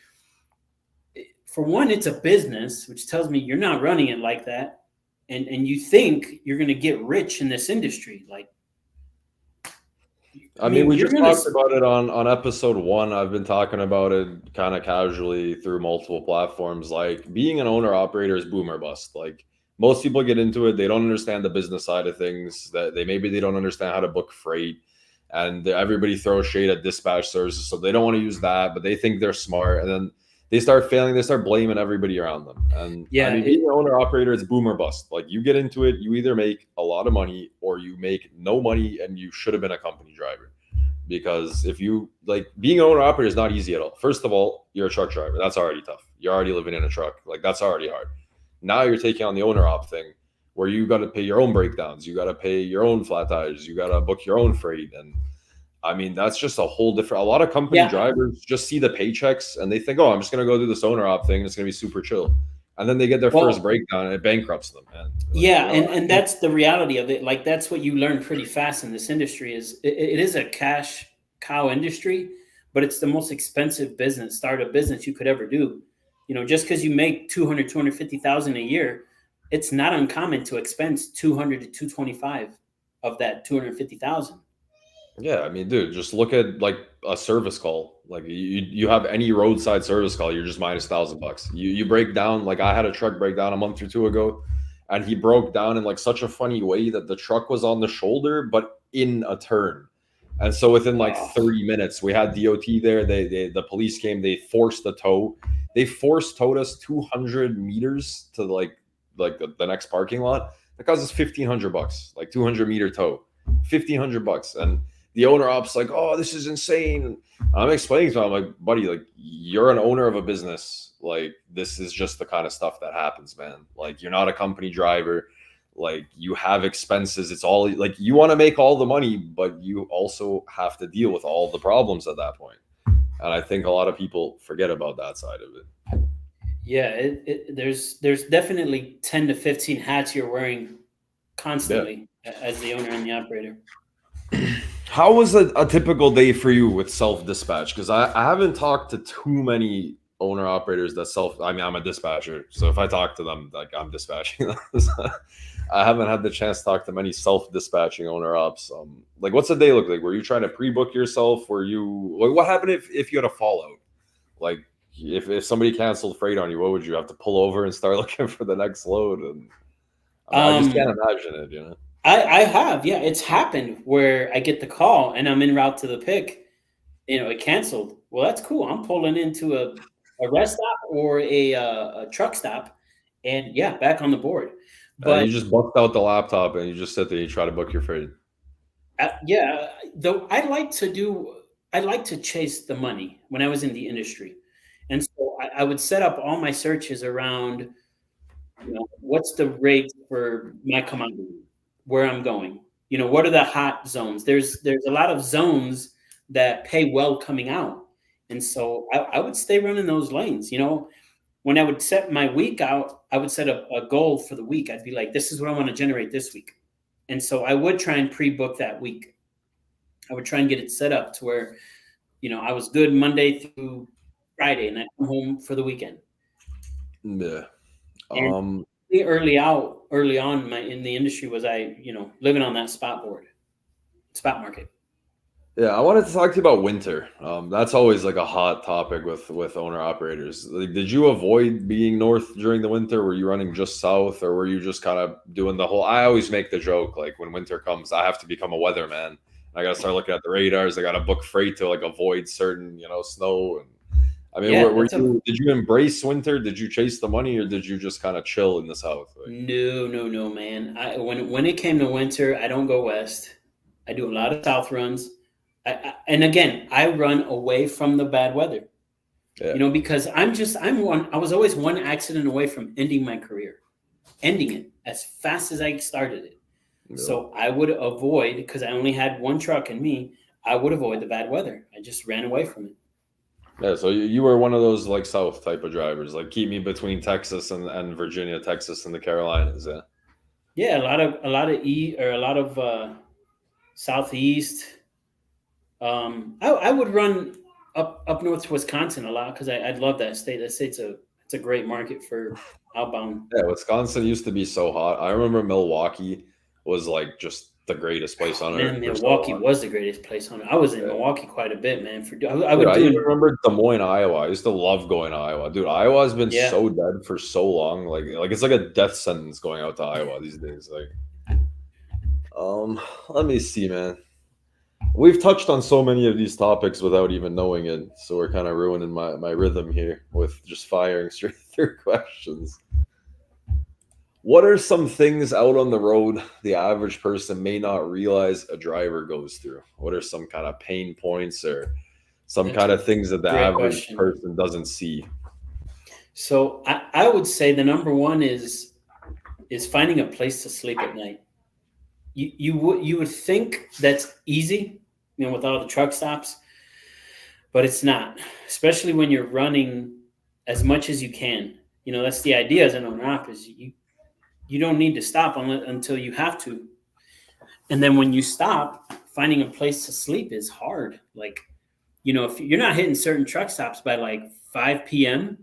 for one, it's a business, which tells me you're not running it like that, and you think you're going to get rich in this industry. Like, I I mean, mean, we you're just going to, talked about it on episode one. I've been talking about it kind of casually through multiple platforms. Like being an owner operator is boom or bust. Like most people get into it, they don't understand the business side of things. That they don't understand how to book freight, and everybody throws shade at dispatch services, so they don't want to use that, but they think they're smart, and then they start failing. They start blaming everybody around them. And I yeah, mean, being an owner operator, it's boom or bust. Like you get into it, you either make a lot of money or you make no money, and you should have been a company driver. Because if you like being an owner operator is not easy at all. First of all, you're a truck driver. That's already tough. You're already living in a truck. Like that's already hard. Now you're taking on the owner op thing where you got to pay your own breakdowns. You got to pay your own flat tires. You got to book your own freight. And I mean, that's just a whole different, a lot of company yeah. drivers just see the paychecks and they think, oh, I'm just going to go do this owner op thing. It's going to be super chill. And then they get their first Well, breakdown and it bankrupts them. And like, yeah, and that's the reality of it. Like that's what you learn pretty fast in this industry is it is a cash cow industry, but it's the most expensive business, startup business you could ever do. Just because you make 250,000 a year, it's not uncommon to expense 200 to 225 of that 250,000. yeah, I mean, dude, just look at like a service call. Like you have any roadside service call, you're just minus $1,000. You break down. Like I had a truck breakdown a month or two ago, and he broke down in like such a funny way that the truck was on the shoulder but in a turn. And so within like Oh, 30 minutes, we had DOT there. The police came. They forced the tow. They forced towed us 200 meters to like the next parking lot. That cost us $1,500. Like 200-meter tow, $1,500. And the owner op's like, oh, this is insane. I'm explaining to him, I'm like, buddy, like you're an owner of a business. Like this is just the kind of stuff that happens, man. Like you're not a company driver. Like you have expenses. It's all like you want to make all the money, but you also have to deal with all the problems at that point. And I think a lot of people forget about that side of it. yeah, there's definitely 10 to 15 hats you're wearing Yeah. constantly as the owner and the operator. How was a typical day for you with self dispatch? Because I haven't talked to too many owner operators that self. I mean, I'm a dispatcher, so if I talk to them, like I'm dispatching them. I haven't had the chance to talk to many self dispatching owner ops. Like, what's a day look like? Were you trying to pre book yourself? Were you like, what happened if you had a fallout? Like, if somebody canceled freight on you, what would you have to pull over and start looking for the next load? And I mean, I just Um, can't imagine it. You know. I have, yeah, it's happened where I get the call and I'm en route to the pick. It canceled. Well, that's cool. I'm pulling into a rest stop or a truck stop, and yeah, back on the board. And But you just bust out the laptop and you just sit there and you try to book your freight. yeah, though I like to chase the money when I was in the industry, and so I would set up all my searches around what's the rate for my commodity, where I'm going. What are the hot zones? There's a lot of zones that pay well coming out, and so I would stay running those lanes. When I would set my week out, I would set a goal for the week. I'd be like, this is what I want to generate this week, and so I would try and pre-book that week. I would try and get it set up to where I was good Monday through Friday, and I come home for the weekend. Yeah. And Um, early on in the industry was living on that spot market. Yeah, I wanted to talk to you about winter. That's always like a hot topic with owner operators. Like, did you avoid being north during the winter? Were you running just south, or were you just kind of doing the whole? I always make the joke like when winter comes, I have to become a weatherman. I got to start looking at the radars. I got to book freight to like avoid certain snow. And I mean, Yeah, were that's a you? Did you embrace winter? Did you chase the money, or did you just kind of chill in the south? Like, no, man. When it came to winter, I don't go west. I do a lot of south runs. And again, I run away from the bad weather. yeah, Because I was always one accident away from ending my career, ending it as fast as I started it. yeah. So I would avoid, because I only had one truck in me, I would avoid the bad weather. I just ran away from it. Yeah, so you were one of those like South type of drivers, like keep me between Texas and Virginia, Texas and the Carolinas. Yeah, Yeah, a lot of southeast. I would run up north to Wisconsin a lot because I love that state. That state's it's a great market for outbound. yeah. Wisconsin used to be so hot. I remember Milwaukee was like just the greatest place on earth Man, for so Milwaukee long. was the greatest place on it. I was in Yeah. Milwaukee quite a bit, man. I Dude, would I even do remember Des Moines, Iowa. I used to love going to Iowa. Dude, Iowa's been yeah. so dead for so long. Like it's like a death sentence going out to Iowa these days. Like, let me see, man. We've touched on so many of these topics without even knowing it, so we're kind of ruining my rhythm here with just firing straight through questions. What are some things out on the road the average person may not realize a driver goes through? What are some kind of pain points or some That's kind a of things that the great average question. person doesn't see? So I would say the number one is finding a place to sleep at night. You would think that's easy, with all the truck stops, but it's not. Especially when you're running as much as you can. That's the idea as an owner op is you don't need to stop until you have to. And then when you stop, finding a place to sleep is hard. Like, if you're not hitting certain truck stops by like 5 p.m.,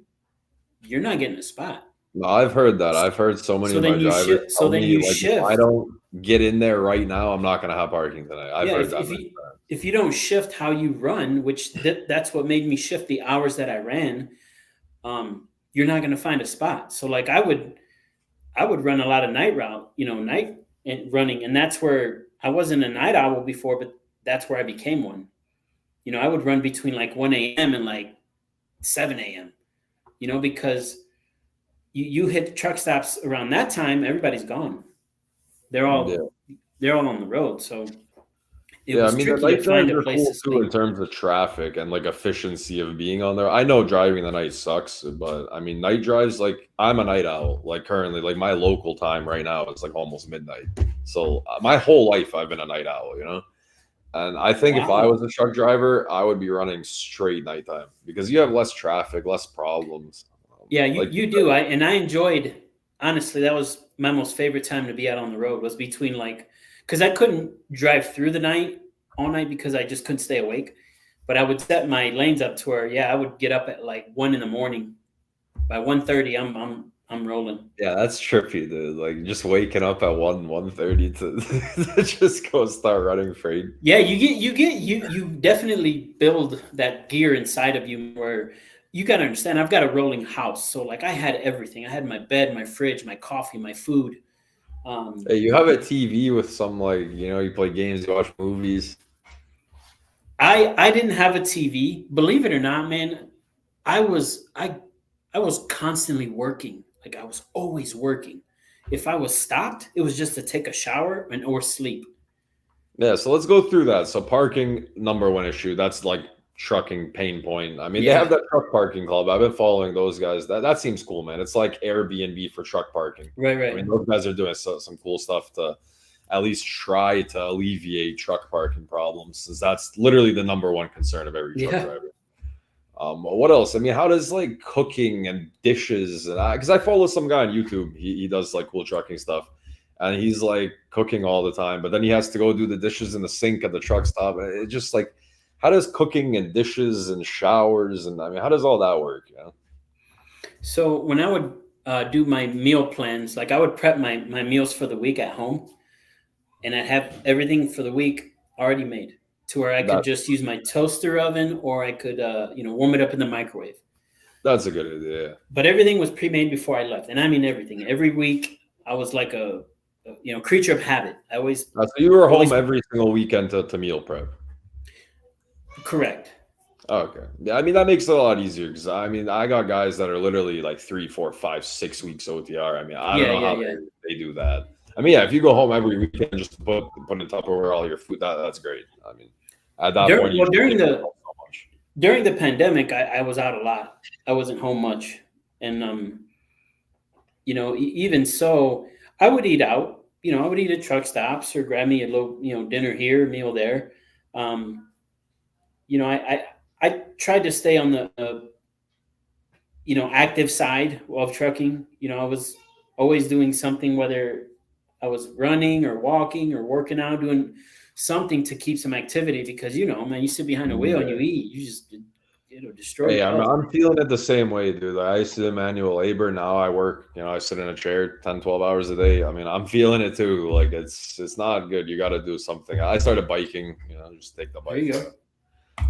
you're not getting a spot. No, I've heard that. I've heard so many So of my then you drivers shift. So tell then me, you like, if I shift. don't get in there right now, I'm not going to have parking tonight. I've Yeah, heard if that if many you times. if you don't shift how you run, which that's what made me shift the hours that I ran, you're not going to find a spot. So like I would run a lot of night route, night and running, and that's where I wasn't a night owl before, but that's where I became one. I would run between like 1 a.m. and like 7 a.m. Because you hit truck stops around that time, everybody's gone. They're Yeah. all they're all on the road, so it Yeah, I was mean the tricky to night find drives a are place to cool too in sleep. terms of traffic and like efficiency of being on there. I know driving the night sucks, but I mean night drives like I'm a night owl. Like currently, like my local time right now is like almost midnight. So my whole life I've been a night owl, you know. And I think if I Wow. was a truck driver, I would be running straight nighttime because you have less traffic, less problems. Yeah, you Like you do. I enjoyed, honestly, that was my most favorite time to be out on the road was between like because I couldn't drive through the night all night because I just couldn't stay awake. But I would set my lanes up to where I would get up at like 1 in the morning. By 1:30, I'm rolling. yeah, that's trippy, dude. Like just waking up at 1:30 to, to just go start running freight. Yeah, you definitely build that gear inside of you where you got to understand. I've got a rolling house, so like I had everything. I had my bed, my fridge, my coffee, my food. Um, Hey, you have a TV with some like you play games, you watch movies. I didn't have a TV. Believe it or not, man, I was I I was constantly working. Like I was always working. If I was stopped, it was just to take a shower and or sleep. Yeah, so let's go through that. So parking, number one issue. That's like trucking pain point. I mean, they have Yeah, that truck parking club. I've been following those guys. That seems cool, man. It's like Airbnb for truck parking. right, I mean, right. those guys are doing some cool stuff to at least try to alleviate truck parking problems, since that's literally the number one concern of every truck Yeah. driver. What else? I mean, how does like cooking and dishes? And because I follow some guy on YouTube, he does like cool trucking stuff, and he's like cooking all the time, but then he has to go do the dishes in the sink at the truck stop. And it just like, how does cooking and dishes and showers and I mean, how does all that work? So when do my meal plans. Like I would prep my meals for the week at home, and I'd have everything for the week already made to where I could That just use my toaster oven, or I could warm it up in the microwave. that's a good idea. But everything was pre-made before I left, and I mean everything. Every week I was like a creature of habit. I always So you were home always every single weekend to meal prep. correct. Okay. Yeah, I mean that makes it a lot easier because I mean I got guys that are literally like 3, 4, 5, 6 weeks OTR. I mean I don't Yeah, know yeah, how yeah. they do that. I mean, yeah, if you go home every weekend just to put in Tupperware all your food, that's great. I mean, at that point During, you well, just during save the yourself so much. during the pandemic, I was out a lot. I wasn't home much, and even so, I would eat out. I would eat at truck stops or grab me a little, dinner here, meal there. Um, I tried to stay on the active side of trucking. I was always doing something, whether I was running or walking or working out, doing something to keep some activity because man, you sit behind a wheel and you Yeah. eat, you just it'll destroy Hey, your I'm health. I'm feeling it the same way, dude. Like, I used to do manual labor. Now I work, I sit in a chair 10, 12 hours a day. I mean, I'm feeling it too. Like it's not good. You got to do something. I started biking, just take the There bike. you go.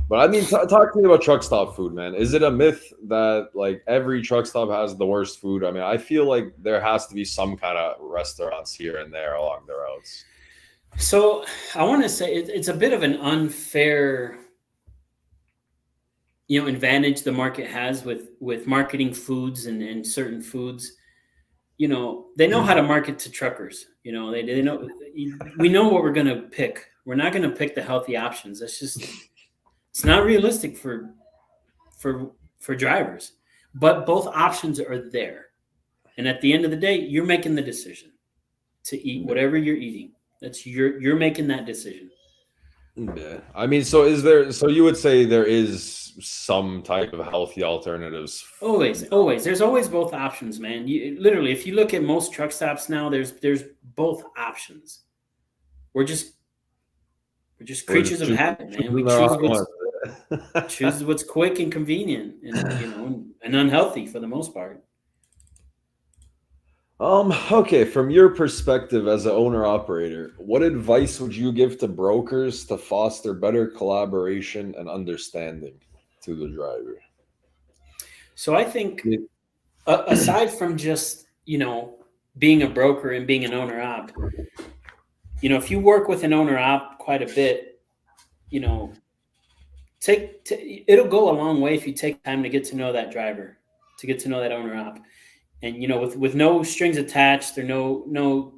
But I mean, talk to me about truck stop food, man. Is it a myth that like every truck stop has the worst food? I mean, I feel like there has to be some kind of restaurants here and there along the routes. So I want to say it's a bit of an unfair, advantage the market has with marketing foods and certain foods. They know how to market to truckers. They know we know what we're gonna pick. We're not gonna pick the healthy options. That's just it's not realistic for for drivers. But both options are there, and at the end of the day, you're making the decision to eat Yeah. whatever you're eating. That's you're making that decision. Yeah. I mean, so is there, so you would say there is some type of healthy alternatives? Always. There's always both options, man. You literally, if you look at most truck stops now, there's both options. We're just we're just We're creatures just of habit, man. We choosing the wrong ones. choose what's quick and convenient, and unhealthy for the most part. Okay, from your perspective as an owner operator, what advice would you give to brokers to foster better collaboration and understanding to the driver? So I think, Yeah. aside from just being a broker and being an owner op, if you work with an owner op quite a bit, you know, it'll go a long way if you take time to get to know that driver, to get to know that owner op, and with no strings attached or no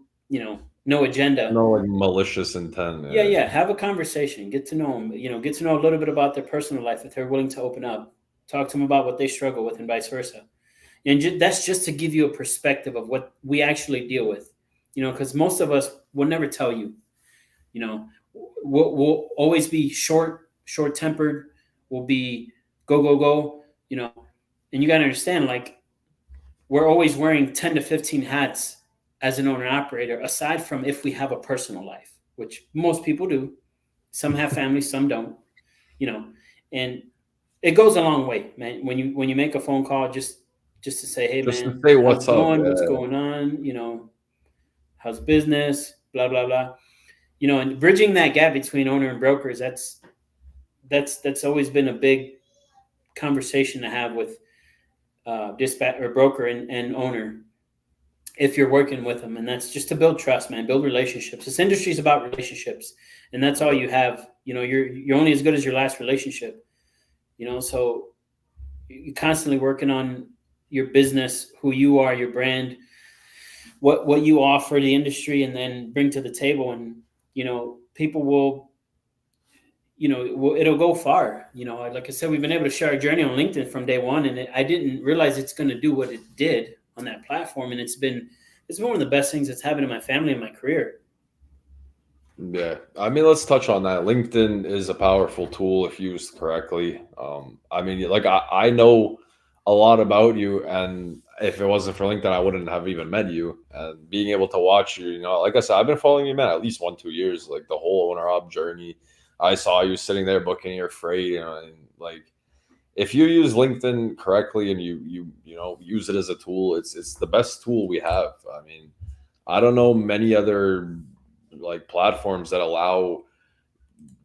agenda. No like malicious intent. Yeah, Yeah. yeah, have a conversation, get to know them, get to know a little bit about their personal life if they're willing to open up, talk to them about what they struggle with and vice versa. And that's just to give you a perspective of what we actually deal with, because most of us will never tell you. you know we'll always be short tempered. We'll be go go go. And you got to understand, like, we're always wearing 10 to 15 hats as an owner operator, aside from if we have a personal life, which most people do. Some have families, some don't. you know and it goes a long way, man, when you make a phone call, just to say, hey Just to man, say how's what's it up. going, what's Yeah. going on, how's business, blah blah blah. And bridging that gap between owner and brokers, that's always been a big conversation to have with dispatch or broker and owner, if you're working with them. And that's just to build trust, man, build relationships. This industry is about relationships, and that's all you have. You're only as good as your last relationship. So you're constantly working on your business, who you are, your brand, what you offer the industry, and then bring to the table. And people will, it'll go far. Like I said, we've been able to share our journey on LinkedIn from day one, and I didn't realize it's going to do what it did on that platform. And it's been one of the best things that's happened in my family and my career. Yeah, I mean, let's touch on that. LinkedIn is a powerful tool if used correctly. I mean, like I know a lot about you, and if it wasn't for LinkedIn, I wouldn't have even met you. And being able to watch you, like I said, I've been following you, man, at least 1, 2 years, like the whole owner op journey. I saw you sitting there booking your freight, and like if you use LinkedIn correctly and you use it as a tool, it's the best tool we have. I mean, I don't know many other like platforms that allow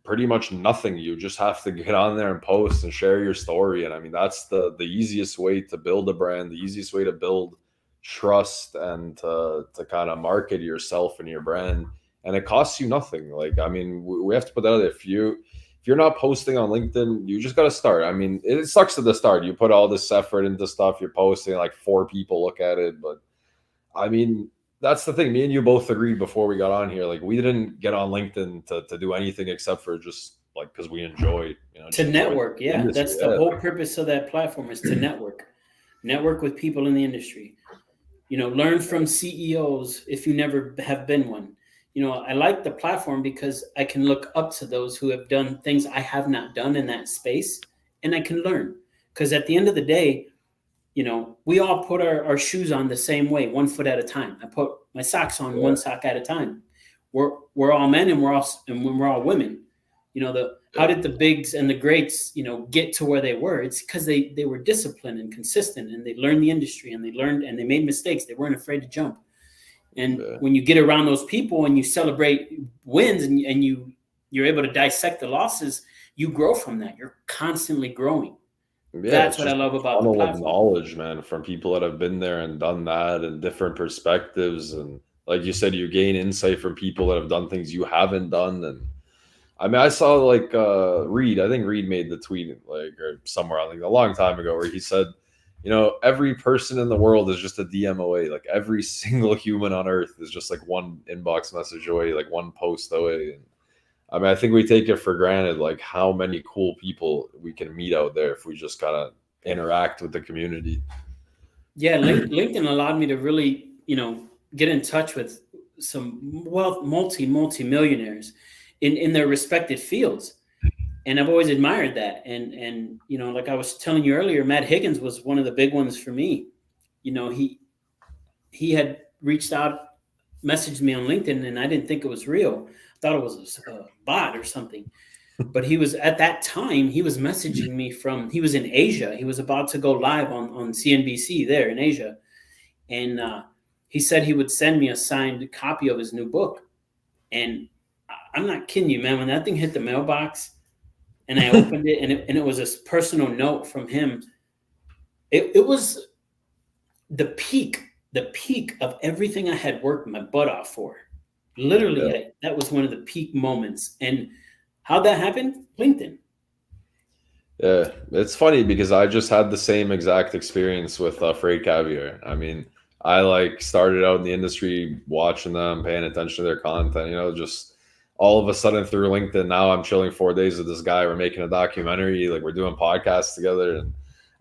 pretty much nothing. You just have to get on there and post and share your story. And I mean, that's the easiest way to build a brand, the easiest way to build trust and to kind of market yourself and your brand. And it costs you nothing. Like, I mean, we have to put that out there. If you're not posting on LinkedIn, you just got to start. I mean, it sucks at the start. You put all this effort into stuff, you're posting, like 4 people look at it. But I mean, that's the thing. Me and you both agreed before we got on here. Like, we didn't get on LinkedIn to do anything except for just like because we enjoy, to just network. the Yeah, industry. that's the whole purpose of that platform, is to network with people in the industry. Learn from CEOs if you never have been one. I like the platform because I can look up to those who have done things I have not done in that space, and I can learn. Because at the end of the day, we all put our shoes on the same way, 1 foot at a time. I put my socks on one sock at a time. We're all men, and we're all women. How did the bigs and the greats, get to where they were? It's because they were disciplined and consistent, and they learned the industry, and they learned, and they made mistakes. They weren't afraid to jump. And when you get around those people and you celebrate wins, and you're able to dissect the losses, you grow from that. You're constantly growing. Yeah, That's it's what I just love a about the funnel of platform. knowledge, man, from people that have been there and done that and different perspectives. And like you said, you gain insight from people that have done things you haven't done. And I mean, I saw like Reed, I think Reed made the tweet like or somewhere like a long time ago where he said, every person in the world is just a DM away. Like every single human on earth is just like one inbox message away, like one post away. And I mean, I think we take it for granted, like how many cool people we can meet out there if we just kind of interact with the community. Yeah, LinkedIn allowed me to really, get in touch with some multi millionaires in their respected fields, and I've always admired that. And like I was telling you earlier, Matt Higgins was one of the big ones for me. He had reached out, messaged me on LinkedIn, and I didn't think it was real. I thought it was a bot or something. But he was, at that time, he was messaging me he was in Asia. He was about to go live on CNBC there in Asia. And he said he would send me a signed copy of his new book. And I'm not kidding you, man. When that thing hit the mailbox and I opened it, and it was a personal note from him, it was the peak of everything I had worked my butt off for. Literally, Yeah. that was one of the peak moments. And how'd that happen? LinkedIn. Yeah, it's funny because I just had the same exact experience with Freight Caviar. I mean, I like started out in the industry watching them, paying attention to their content, just all of a sudden through LinkedIn, now I'm chilling 4 days with this guy. We're making a documentary, like we're doing podcasts together. And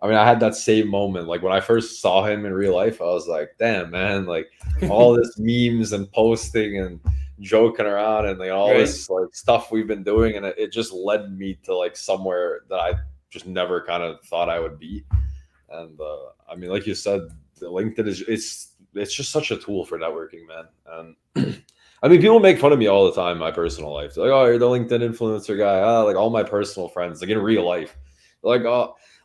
I mean, I had that same moment. Like when I first saw him in real life, I was like, damn, man, like all this memes and posting and joking around and like all Right. this like stuff we've been doing. And it just led me to like somewhere that I just never kind of thought I would be. And I mean, like you said, the LinkedIn it's just such a tool for networking, man. And I mean, people make fun of me all the time in my personal life. They're like, oh, you're the LinkedIn influencer guy. Like all my personal friends, like in real life, like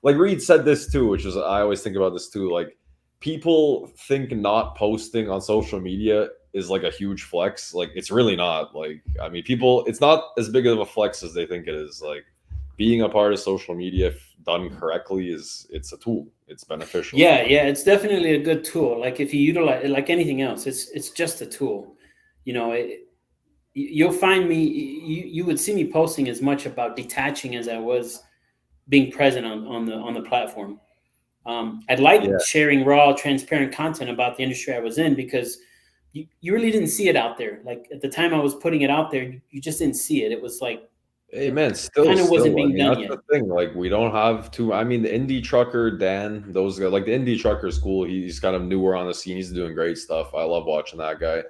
like Reed said this too, which is I always think about this too. Like people think not posting on social media is like a huge flex. Like it's really not. Like I mean, it's not as big of a flex as they think it is. Like being a part of social media, if done correctly, it's a tool. It's beneficial. Yeah, it's definitely a good tool. Like if you utilize it, like anything else, it's just a tool. You'll find me. You would see me posting as much about detaching as I was being present on the platform. I'd like Yeah. sharing raw, transparent content about the industry I was in, because you really didn't see it out there. Like at the time I was putting it out there, you just didn't see it. It was like Hey it man, kind of wasn't I being mean done that's yet. the thing. Like we don't have to. I mean, the indie trucker Dan, those guys, like the indie trucker school. He's kind of newer on the scene. He's doing great stuff. I love watching that guy.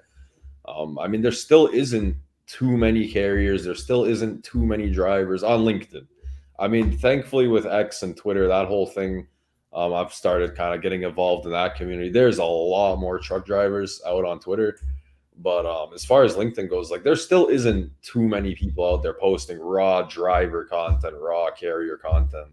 I mean, there still isn't too many carriers. There still isn't too many drivers on LinkedIn. I mean, thankfully with X and Twitter, that whole thing, I've started kind of getting involved in that community. There's a lot more truck drivers out on Twitter. But as far as LinkedIn goes, like there still isn't too many people out there posting raw driver content, raw carrier content.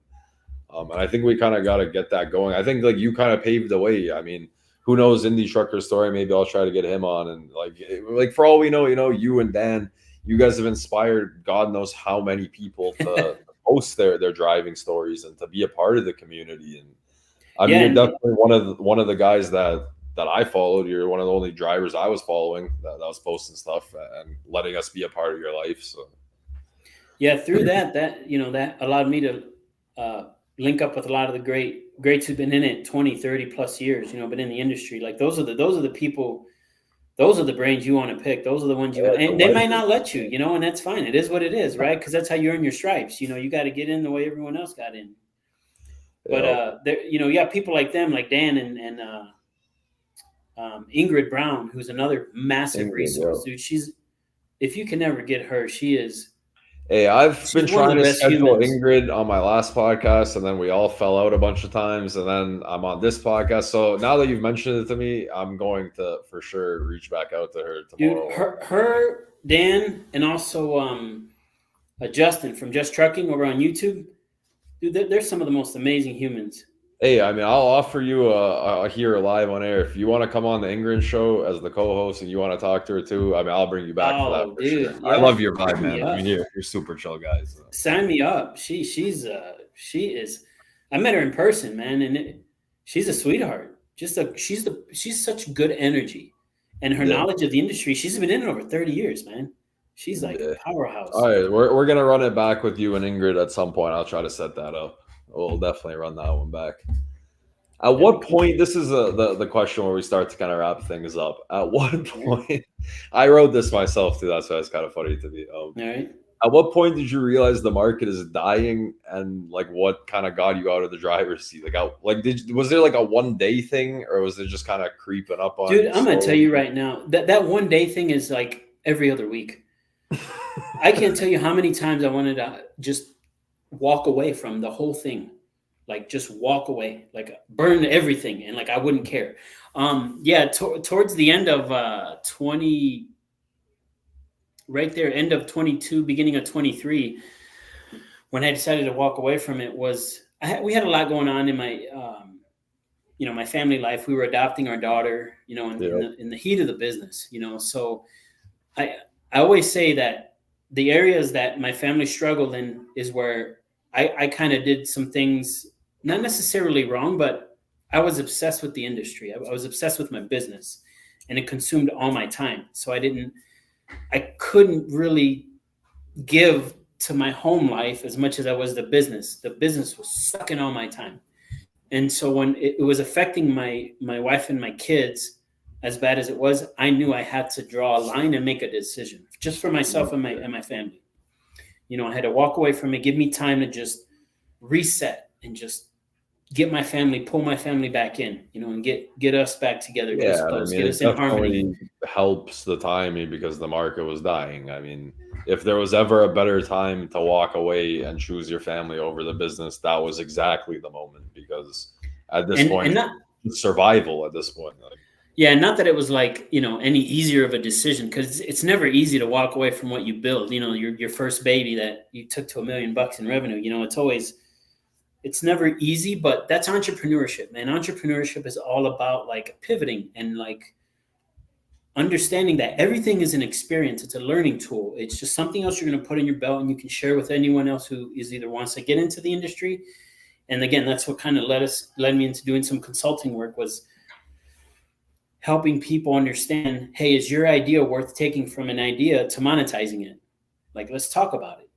And I think we kind of got to get that going. I think like you kind of paved the way. I mean, who knows, Indie Trucker story? Maybe I'll try to get him on. And like for all we know, you and Dan, you guys have inspired God knows how many people to post their driving stories and to be a part of the community. And I mean, Yeah, you're and definitely one of the guys that I followed. You're one of the only drivers I was following that was posting stuff and letting us be a part of your life. So yeah, through that that allowed me to link up with a lot of the greats who've been in it 20, 30 plus years, been in the industry. Like those are the people, those are the brains you want to pick. Those are the ones and they might not let you, and that's fine. It is what it is, right? Because that's how you earn your stripes. You got to get in the way everyone else got in. But there, people like them, like Dan and Ingrid Brown, who's another massive resource, dude. If you can never get her, she is. Hey, I've been trying to schedule humans. Ingrid on my last podcast, and then we all fell out a bunch of times, and then I'm on this podcast. So now that you've mentioned it to me, I'm going to for sure reach back out to her tomorrow. Dude, her Dan, and also Justin from Just Trucking over on YouTube. Dude, they're some of the most amazing humans. Hey, I mean, I'll offer you a here live on air if you want to come on the Ingrid show as the co-host and you want to talk to her too. I mean, I'll bring you back for that. For sure. Yeah. I love your vibe, man. I mean, you're super chill guys. Sign me up. She is. I met her in person, man, and she's a sweetheart. She's such good energy, and her knowledge of the industry. She's been in it over 30 years, man. She's like a powerhouse. All right, we're gonna run it back with you and Ingrid at some point. I'll try to set that up. We'll definitely run that one back. At what point, this is the question where we start to kind of wrap things up. At what point, I wrote this myself too, that's why it's kind of funny to me. All right. At what point did you realize the market is dying, and like what kind of got you out of the driver's seat? Was there like a 1 day thing, or was it just kind of creeping up on you? Dude, I'm gonna tell you right now, that 1 day thing is like every other week. I can't tell you how many times I wanted to just walk away from the whole thing, like just walk away, like burn everything, and like I wouldn't care. Towards the end of 20, right there, end of 22, beginning of 23, when I decided to walk away from it, we had a lot going on in my my family life. We were adopting our daughter, in the heat of the business, so I always say that the areas that my family struggled in is where I kind of did some things, not necessarily wrong, but I was obsessed with the industry. I was obsessed with my business, and it consumed all my time. So I couldn't really give to my home life as much as I was the business. The business was sucking all my time. And so when it was affecting my wife and my kids as bad as it was, I knew I had to draw a line and make a decision just for myself and my family. I had to walk away from it, give me time to just reset and just pull my family back in, and get us back together. Yeah, I mean, get us in harmony. Helps the timing because the market was dying. I mean, if there was ever a better time to walk away and choose your family over the business, that was exactly the moment, because at this point, survival at this point. Yeah, not that it was like, any easier of a decision, because it's never easy to walk away from what you build. Your first baby that you took to $1 million in revenue. It's never easy, but that's entrepreneurship, man. Entrepreneurship is all about like pivoting and like understanding that everything is an experience. It's a learning tool. It's just something else you're going to put in your belt and you can share with anyone else who is either wants to get into the industry. And again, that's what kind of led me into doing some consulting work, was helping people understand, hey, is your idea worth taking from an idea to monetizing it? Like, let's talk about it.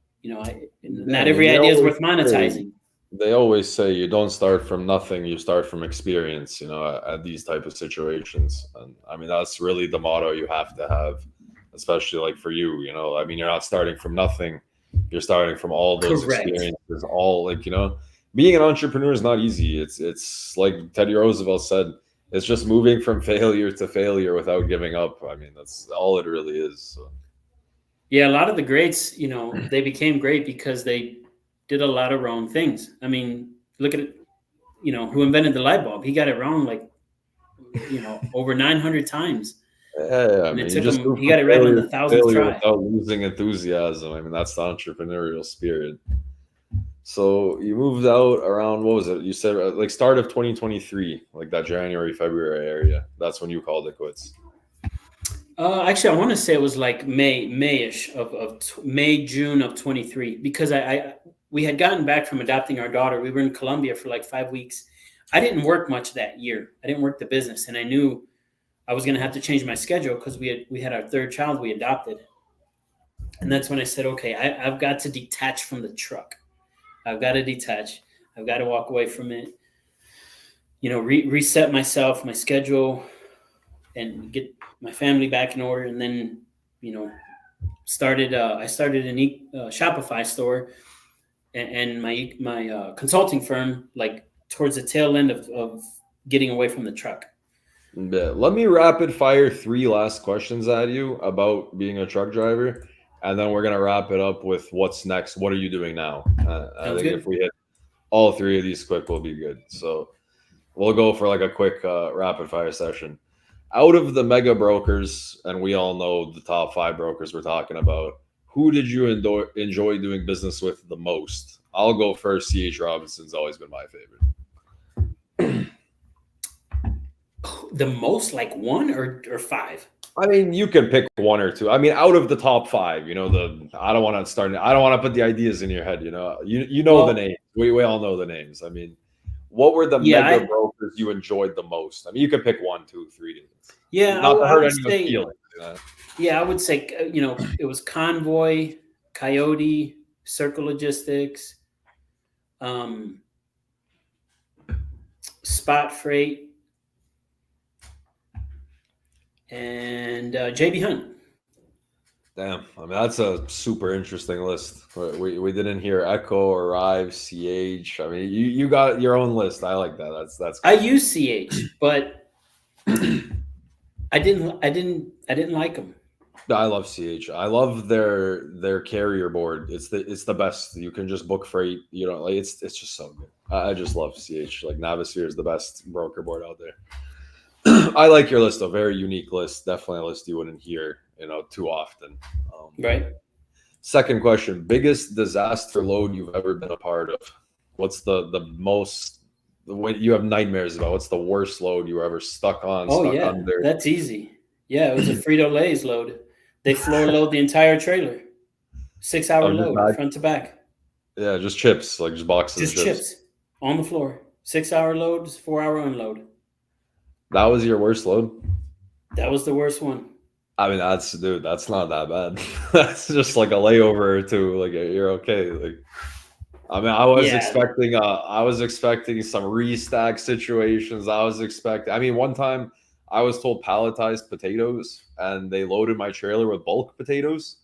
Not every idea is worth monetizing. They always say you don't start from nothing, you start from experience, at these type of situations. And I mean, that's really the motto you have to have, especially like for you, I mean, you're not starting from nothing. You're starting from all those experiences, all being an entrepreneur is not easy. It's like Teddy Roosevelt said, it's just moving from failure to failure without giving up. I mean, that's all it really is. So. Yeah, a lot of the greats, they became great because they did a lot of wrong things. I mean, look at it, who invented the light bulb. He got it wrong like, over 900 times. Yeah, I mean, he got it right on the 1,000th try. Without losing enthusiasm. I mean, that's the entrepreneurial spirit. So you moved out around, what was it? You said like start of 2023, like that January, February area. That's when you called it quits. Actually, I want to say it was like Mayish May, June of 23, because we had gotten back from adopting our daughter. We were in Colombia for like 5 weeks. I didn't work much that year. I didn't work the business, and I knew I was going to have to change my schedule because we had our third child we adopted, and that's when I said, okay, I've got to detach from the truck. I've got to detach. I've got to walk away from it. Reset myself, my schedule, and get my family back in order, and then started. I started a Shopify store and my consulting firm, like towards the tail end of getting away from the truck. Yeah. Let me rapid fire 3 last questions at you about being a truck driver, and then we're gonna wrap it up with what's next. What are you doing now? I Sounds think good. if we hit all 3 of these quick, we'll be good. So we'll go for like a quick rapid fire session. Out of the mega brokers, and we all know the top 5 brokers we're talking about, who did you enjoy doing business with the most? I'll go first. CH Robinson's always been my favorite. The most, like one or 5? I mean, you can pick 1 or 2. I mean, out of the top 5, I don't want to start. I don't want to put the ideas in your head. You know the Well, names. We all know the names. I mean, what were the yeah, mega brokers you enjoyed the most? I mean, you could pick 1, 2, 3. yeah, Not to I hurt would anyone's say, feelings. yeah, I would say, it was Convoy, Coyote, Circle Logistics, um, Spot Freight, and JB Hunt. Damn, I mean that's a super interesting list. We didn't hear Echo, Arrive, CH. I mean, you got your own list. I like that. That's I cool. use CH, but I didn't like them. I love CH. I love their carrier board. It's the best. You can just book freight. You know, like it's just so good. I just love CH. Like Navisphere is the best broker board out there. I like your list. A very unique list. Definitely a list you wouldn't hear too often. Right. Second question: biggest disaster load you've ever been a part of? What's the most what you have nightmares about? What's the worst load you were ever stuck on, Oh stuck yeah, under? that's easy. Yeah, it was a Frito Lay's load. They floor load the entire trailer, 6 hour I'm just load, not, front to back, yeah, just chips, like just boxes of just chips. chips on the floor. 6 hour load, 4 hour unload. That was your worst load? That was the worst one. I mean, that's not that bad. That's just like a layover or two. Like you're okay. Like I mean, Yeah. I was expecting some restack situations. I mean, one time I was told palletized potatoes and they loaded my trailer with bulk potatoes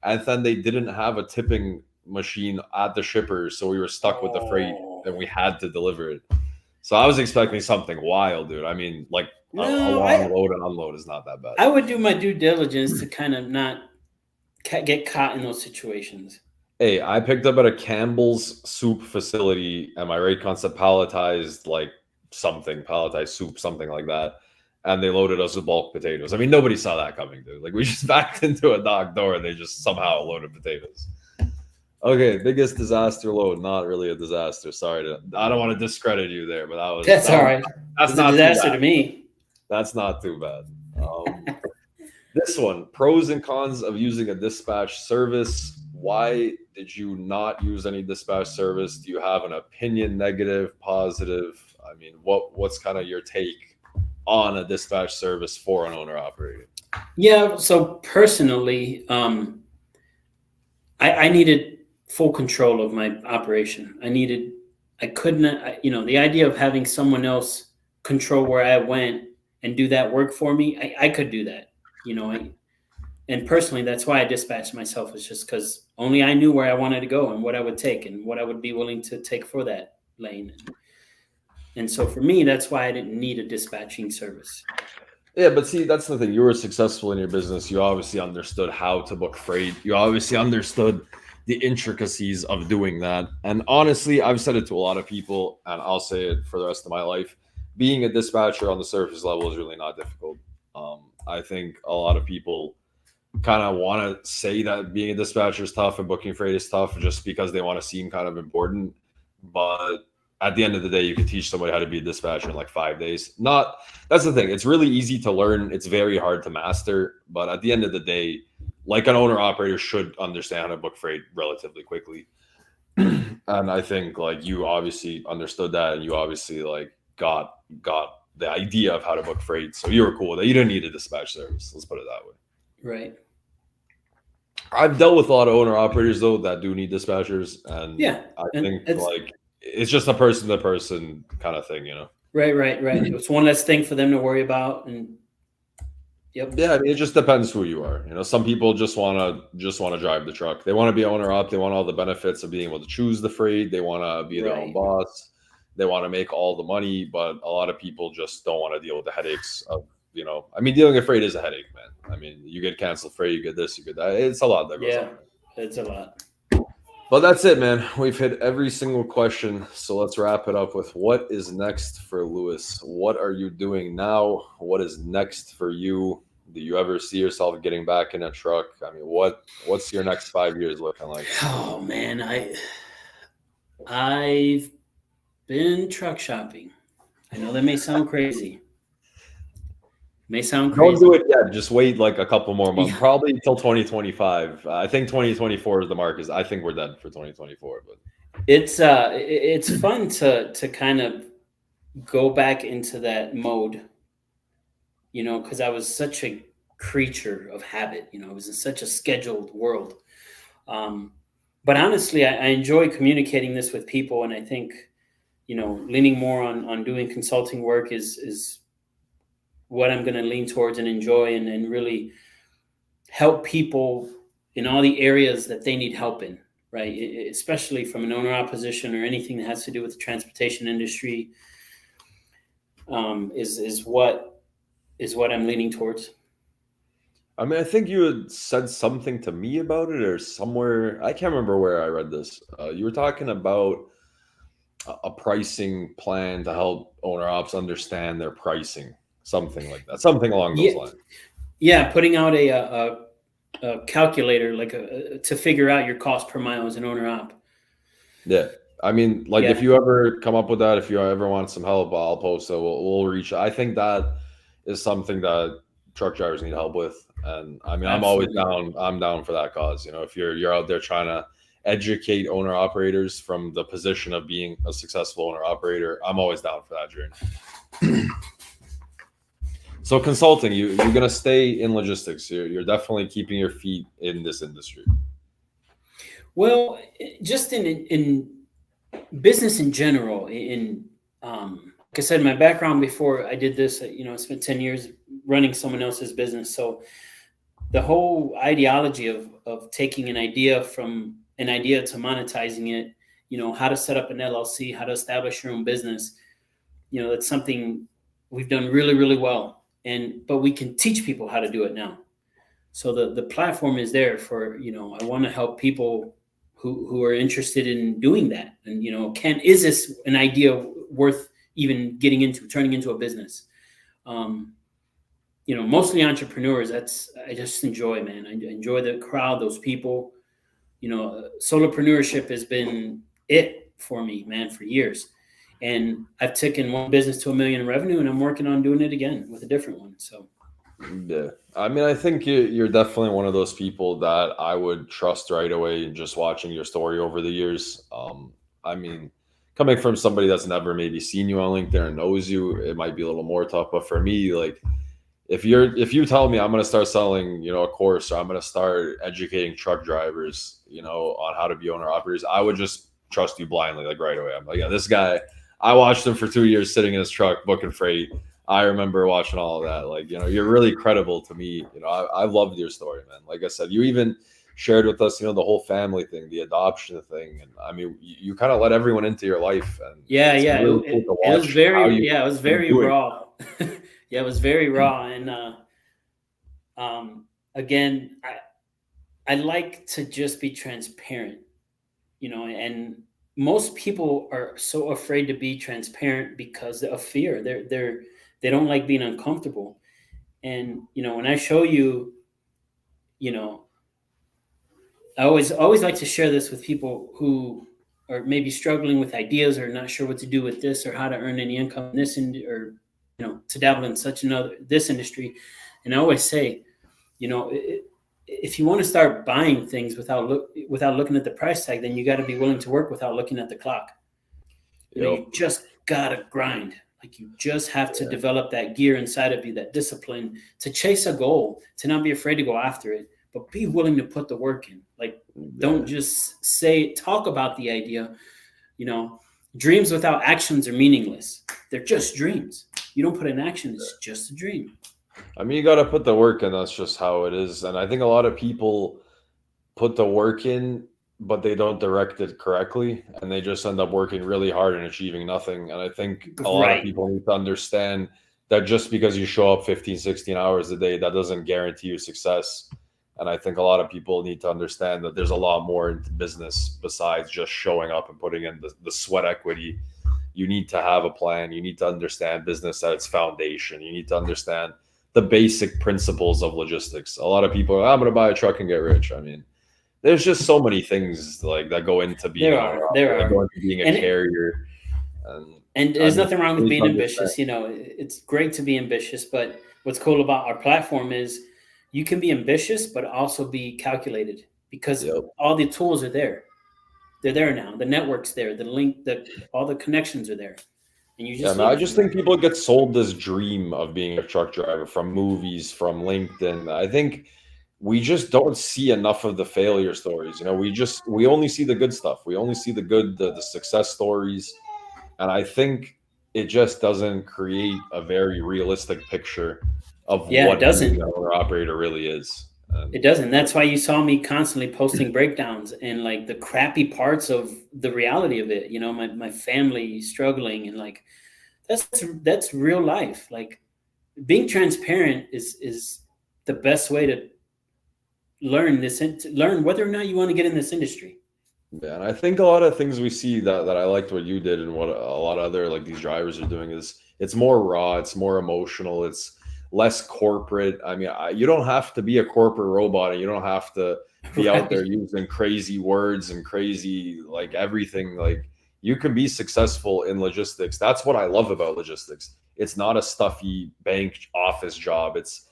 and then they didn't have a tipping machine at the shipper, so we were stuck with the freight Oh and we had to deliver it. So I was expecting something wild, dude. I mean, like a no, long I load and unload is not that bad. I would do my due diligence to kind of not get caught in those situations. Hey, I picked up at a Campbell's soup facility, and my rate concept palletized like palletized soup, something like that. And they loaded us with bulk potatoes. I mean, nobody saw that coming, dude. Like we just backed into a dock door and they just somehow loaded potatoes. Okay, biggest disaster load. Not really a disaster. I don't want to discredit you there, but That's all right. that's It's a not too disaster bad. to me. That's not too bad. This one, pros and cons of using a dispatch service. Why did you not use any dispatch service? Do you have an opinion, negative, positive? I mean, what's kind of your take on a dispatch service for an owner operator? Yeah. So personally, I needed full control of my operation. I couldn't, the idea of having someone else control where I went and do that work for me, I could do that, and personally, that's why I dispatched myself, is just because only I knew where I wanted to go and what I would take and what I would be willing to take for that lane. And so for me, that's why I didn't need a dispatching service. Yeah, but see, that's the thing. You were successful in your business. You obviously understood how to book freight. You obviously understood the intricacies of doing that. And honestly, I've said it to a lot of people, and I'll say it for the rest of my life. Being a dispatcher on the surface level is really not difficult. I think a lot of people kind of want to say that being a dispatcher is tough and booking freight is tough just because they want to seem kind of important. But at the end of the day, you can teach somebody how to be a dispatcher in like 5 days. Not That's the thing. It's really easy to learn. It's very hard to master. But at the end of the day, like an owner operator should understand how to book freight relatively quickly. And I think like you obviously understood that, and you obviously like got the idea of how to book freight. So you were cool with that. You didn't need a dispatch service. Let's put it that way. Right. I've dealt with a lot of owner operators though that do need dispatchers, and Yeah. I And think it's like it's just a person to person kind of thing, you know. right. It's one less thing for them to worry about. And yep. Yeah, I mean, it just depends who you are. You know, some people just wanna drive the truck. They want to be owner op. They want all the benefits of being able to choose the freight. They want to be their own Right. boss. They want to make all the money, but a lot of people just don't want to deal with the headaches of, I mean, dealing with freight is a headache, man. I mean, you get canceled freight, you get this, you get that. It's a lot that goes on. Yeah. It's a lot. But that's it, man. We've hit every single question. So let's wrap it up with what is next for Lewis? What are you doing now? What is next for you? Do you ever see yourself getting back in a truck? I mean, what's your next 5 years looking like? Oh man, I've been truck shopping. I know that may sound crazy. Don't do it yet. Just wait like a couple more months, Yeah. probably until 2025. I think 2024 is the mark. I think we're dead for 2024. But It's fun to kind of go back into that mode, because I was such a creature of habit. I was in such a scheduled world. But honestly, I enjoy communicating this with people, and I think, leaning more on doing consulting work is what I'm going to lean towards and enjoy, and really help people in all the areas that they need help in, right? Especially from an owner opposition or anything that has to do with the transportation industry, is what I'm leaning towards. I mean, I think you had said something to me about it or somewhere. I can't remember where I read this. You were talking about a pricing plan to help owner ops understand their pricing, something like that, something along those Yeah, lines. yeah. Putting out a calculator to figure out your cost per mile as an owner op. Yeah. I mean, like if Yeah, you ever come up with that, if you ever want some help, I'll post it. We'll reach. I think that is something that truck drivers need help with. And I mean, I'm always absolutely. down. I'm down for that cause. If you're out there trying to educate owner operators from the position of being a successful owner operator, I'm always down for that journey. So consulting, you're gonna stay in logistics. You're definitely keeping your feet in this industry. Well, just in business in general, like I said, my background before I did this, I spent 10 years running someone else's business. So the whole ideology of taking an idea to monetizing it, how to set up an LLC, how to establish your own business, that's something we've done really, really well. But we can teach people how to do it now. So the platform is there for, I want to help people who are interested in doing that. And, is this an idea worth even getting into, turning into a business? Mostly entrepreneurs. I just enjoy, man. I enjoy the crowd, those people. Solopreneurship has been it for me, man, for years. And I've taken one business to $1 million in revenue, and I'm working on doing it again with a different one. So, Yeah. I mean, I think you're definitely one of those people that I would trust right away just watching your story over the years. I mean, coming from somebody that's never maybe seen you on LinkedIn or knows you, it might be a little more tough. But for me, like if you tell me I'm gonna start selling, a course, or I'm gonna start educating truck drivers, on how to be owner operators, I would just trust you blindly, like right away. I'm like, yeah, this guy, I watched him for 2 years sitting in his truck booking freight. I remember watching all of that. Like, you're really credible to me. I loved your story, man. Like I said, you even shared with us, the whole family thing, the adoption thing. And I mean, you kind of let everyone into your life. And yeah, it's been yeah. really cool to It was watch how very, you yeah, it was been very doing. raw. Yeah, it was very raw. And again, I like to just be transparent, and most people are so afraid to be transparent because of fear. They don't like being uncomfortable. And when I show you you know, I always like to share this with people who are maybe struggling with ideas or not sure what to do with this or how to earn any income in this or to dabble in such another this industry. And I always say, if you want to start buying things without looking at the price tag, then you got to be willing to work without looking at the clock. You just gotta grind. Like you just have to develop that gear inside of you, that discipline to chase a goal, to not be afraid to go after it, but be willing to put the work in. Like, don't just talk about the idea. Dreams without actions are meaningless. They're just dreams. You don't put in action, it's just a dream. I mean, you got to put the work in. That's just how it is. And I think a lot of people put the work in, but they don't direct it correctly. And they just end up working really hard and achieving nothing. And I think a lot of people need to understand that just because you show up 15, 16 hours a day, that doesn't guarantee you success. And I think a lot of people need to understand that there's a lot more into business besides just showing up and putting in the sweat equity. You need to have a plan. You need to understand business at its foundation. You need to understand the basic principles of logistics. A lot of people are, I'm going to buy a truck and get rich. I mean, there's just so many things like that go into being being a carrier. And there's nothing wrong with being ambitious. It's great to be ambitious, but what's cool about our platform is you can be ambitious, but also be calculated because all the tools are there. They're there now. The network's there. The link, all the connections are there. And you just I just think people get sold this dream of being a truck driver from movies, from LinkedIn. I think we just don't see enough of the failure stories. We only see the good stuff. We only see the good, the success stories. And I think it just doesn't create a very realistic picture of what an owner-operator really is. It doesn't. That's why you saw me constantly posting breakdowns and like the crappy parts of the reality of it. My family struggling and like that's real life. Like being transparent is the best way to learn whether or not you want to get in this industry. Yeah, and I think a lot of things we see that I liked what you did and what a lot of other like these drivers are doing is it's more raw, it's more emotional, it's less corporate. I mean, you don't have to be a corporate robot and you don't have to be out there using crazy words and crazy like everything. Like you can be successful in logistics. That's what I love about logistics. It's not a stuffy bank office job. It's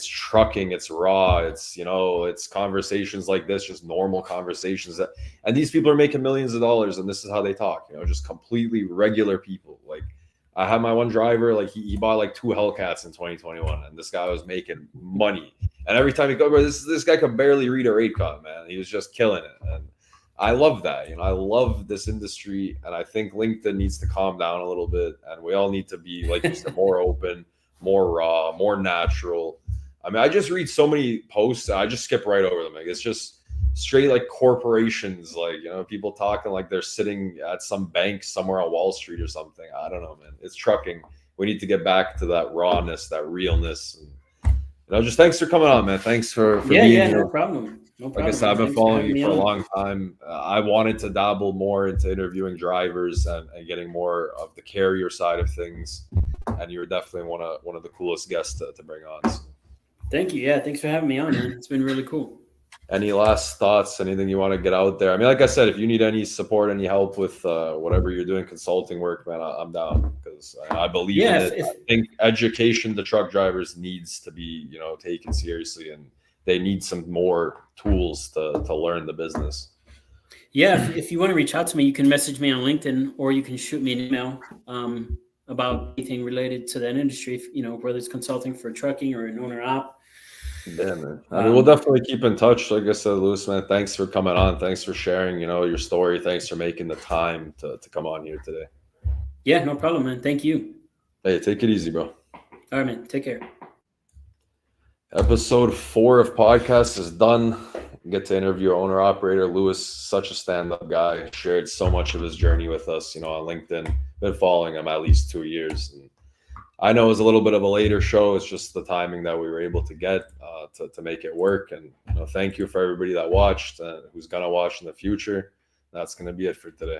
trucking, it's raw, it's conversations like this, just normal conversations and these people are making millions of dollars and this is how they talk, just completely regular people. Like I had my one driver, like he bought like 2 Hellcats in 2021 and this guy was making money. And every time he goes, this guy could barely read a rate card, man. He was just killing it. And I love that. I love this industry. And I think LinkedIn needs to calm down a little bit. And we all need to be, like you said, more open, more raw, more natural. I mean, I just read so many posts. I just skip right over them. Like it's just straight like corporations, like, people talking like they're sitting at some bank somewhere on Wall Street or something. I don't know, man. It's trucking. We need to get back to that rawness, that realness. And, just thanks for coming on, man. Thanks for being here. No problem. Like I said, I've been following you for a long time. I wanted to dabble more into interviewing drivers and getting more of the carrier side of things. And you're definitely one of the coolest guests to bring on. So. Thank you. Yeah, thanks for having me on, man. It's been really cool. Any last thoughts? Anything you want to get out there? I mean, like I said, if you need any support, any help with whatever you're doing, consulting work, man, I'm down because I believe in it. I think education to truck drivers needs to be, taken seriously, and they need some more tools to learn the business. Yeah, if you want to reach out to me, you can message me on LinkedIn or you can shoot me an email about anything related to that industry, whether it's consulting for trucking or an owner op. Yeah, man. I mean, we'll definitely keep in touch. Like I said, Louis, man, thanks for coming on. Thanks for sharing, your story. Thanks for making the time to come on here today. Yeah, no problem, man. Thank you. Hey, take it easy, bro. All right, man. Take care. Episode 4 of podcast is done. Get to interview owner-operator Louis, such a stand-up guy. Shared so much of his journey with us, on LinkedIn. Been following him at least 2 years. And I know it was a little bit of a later show. It's just the timing that we were able to get to make it work. And thank you for everybody that watched, who's going to watch in the future. That's going to be it for today.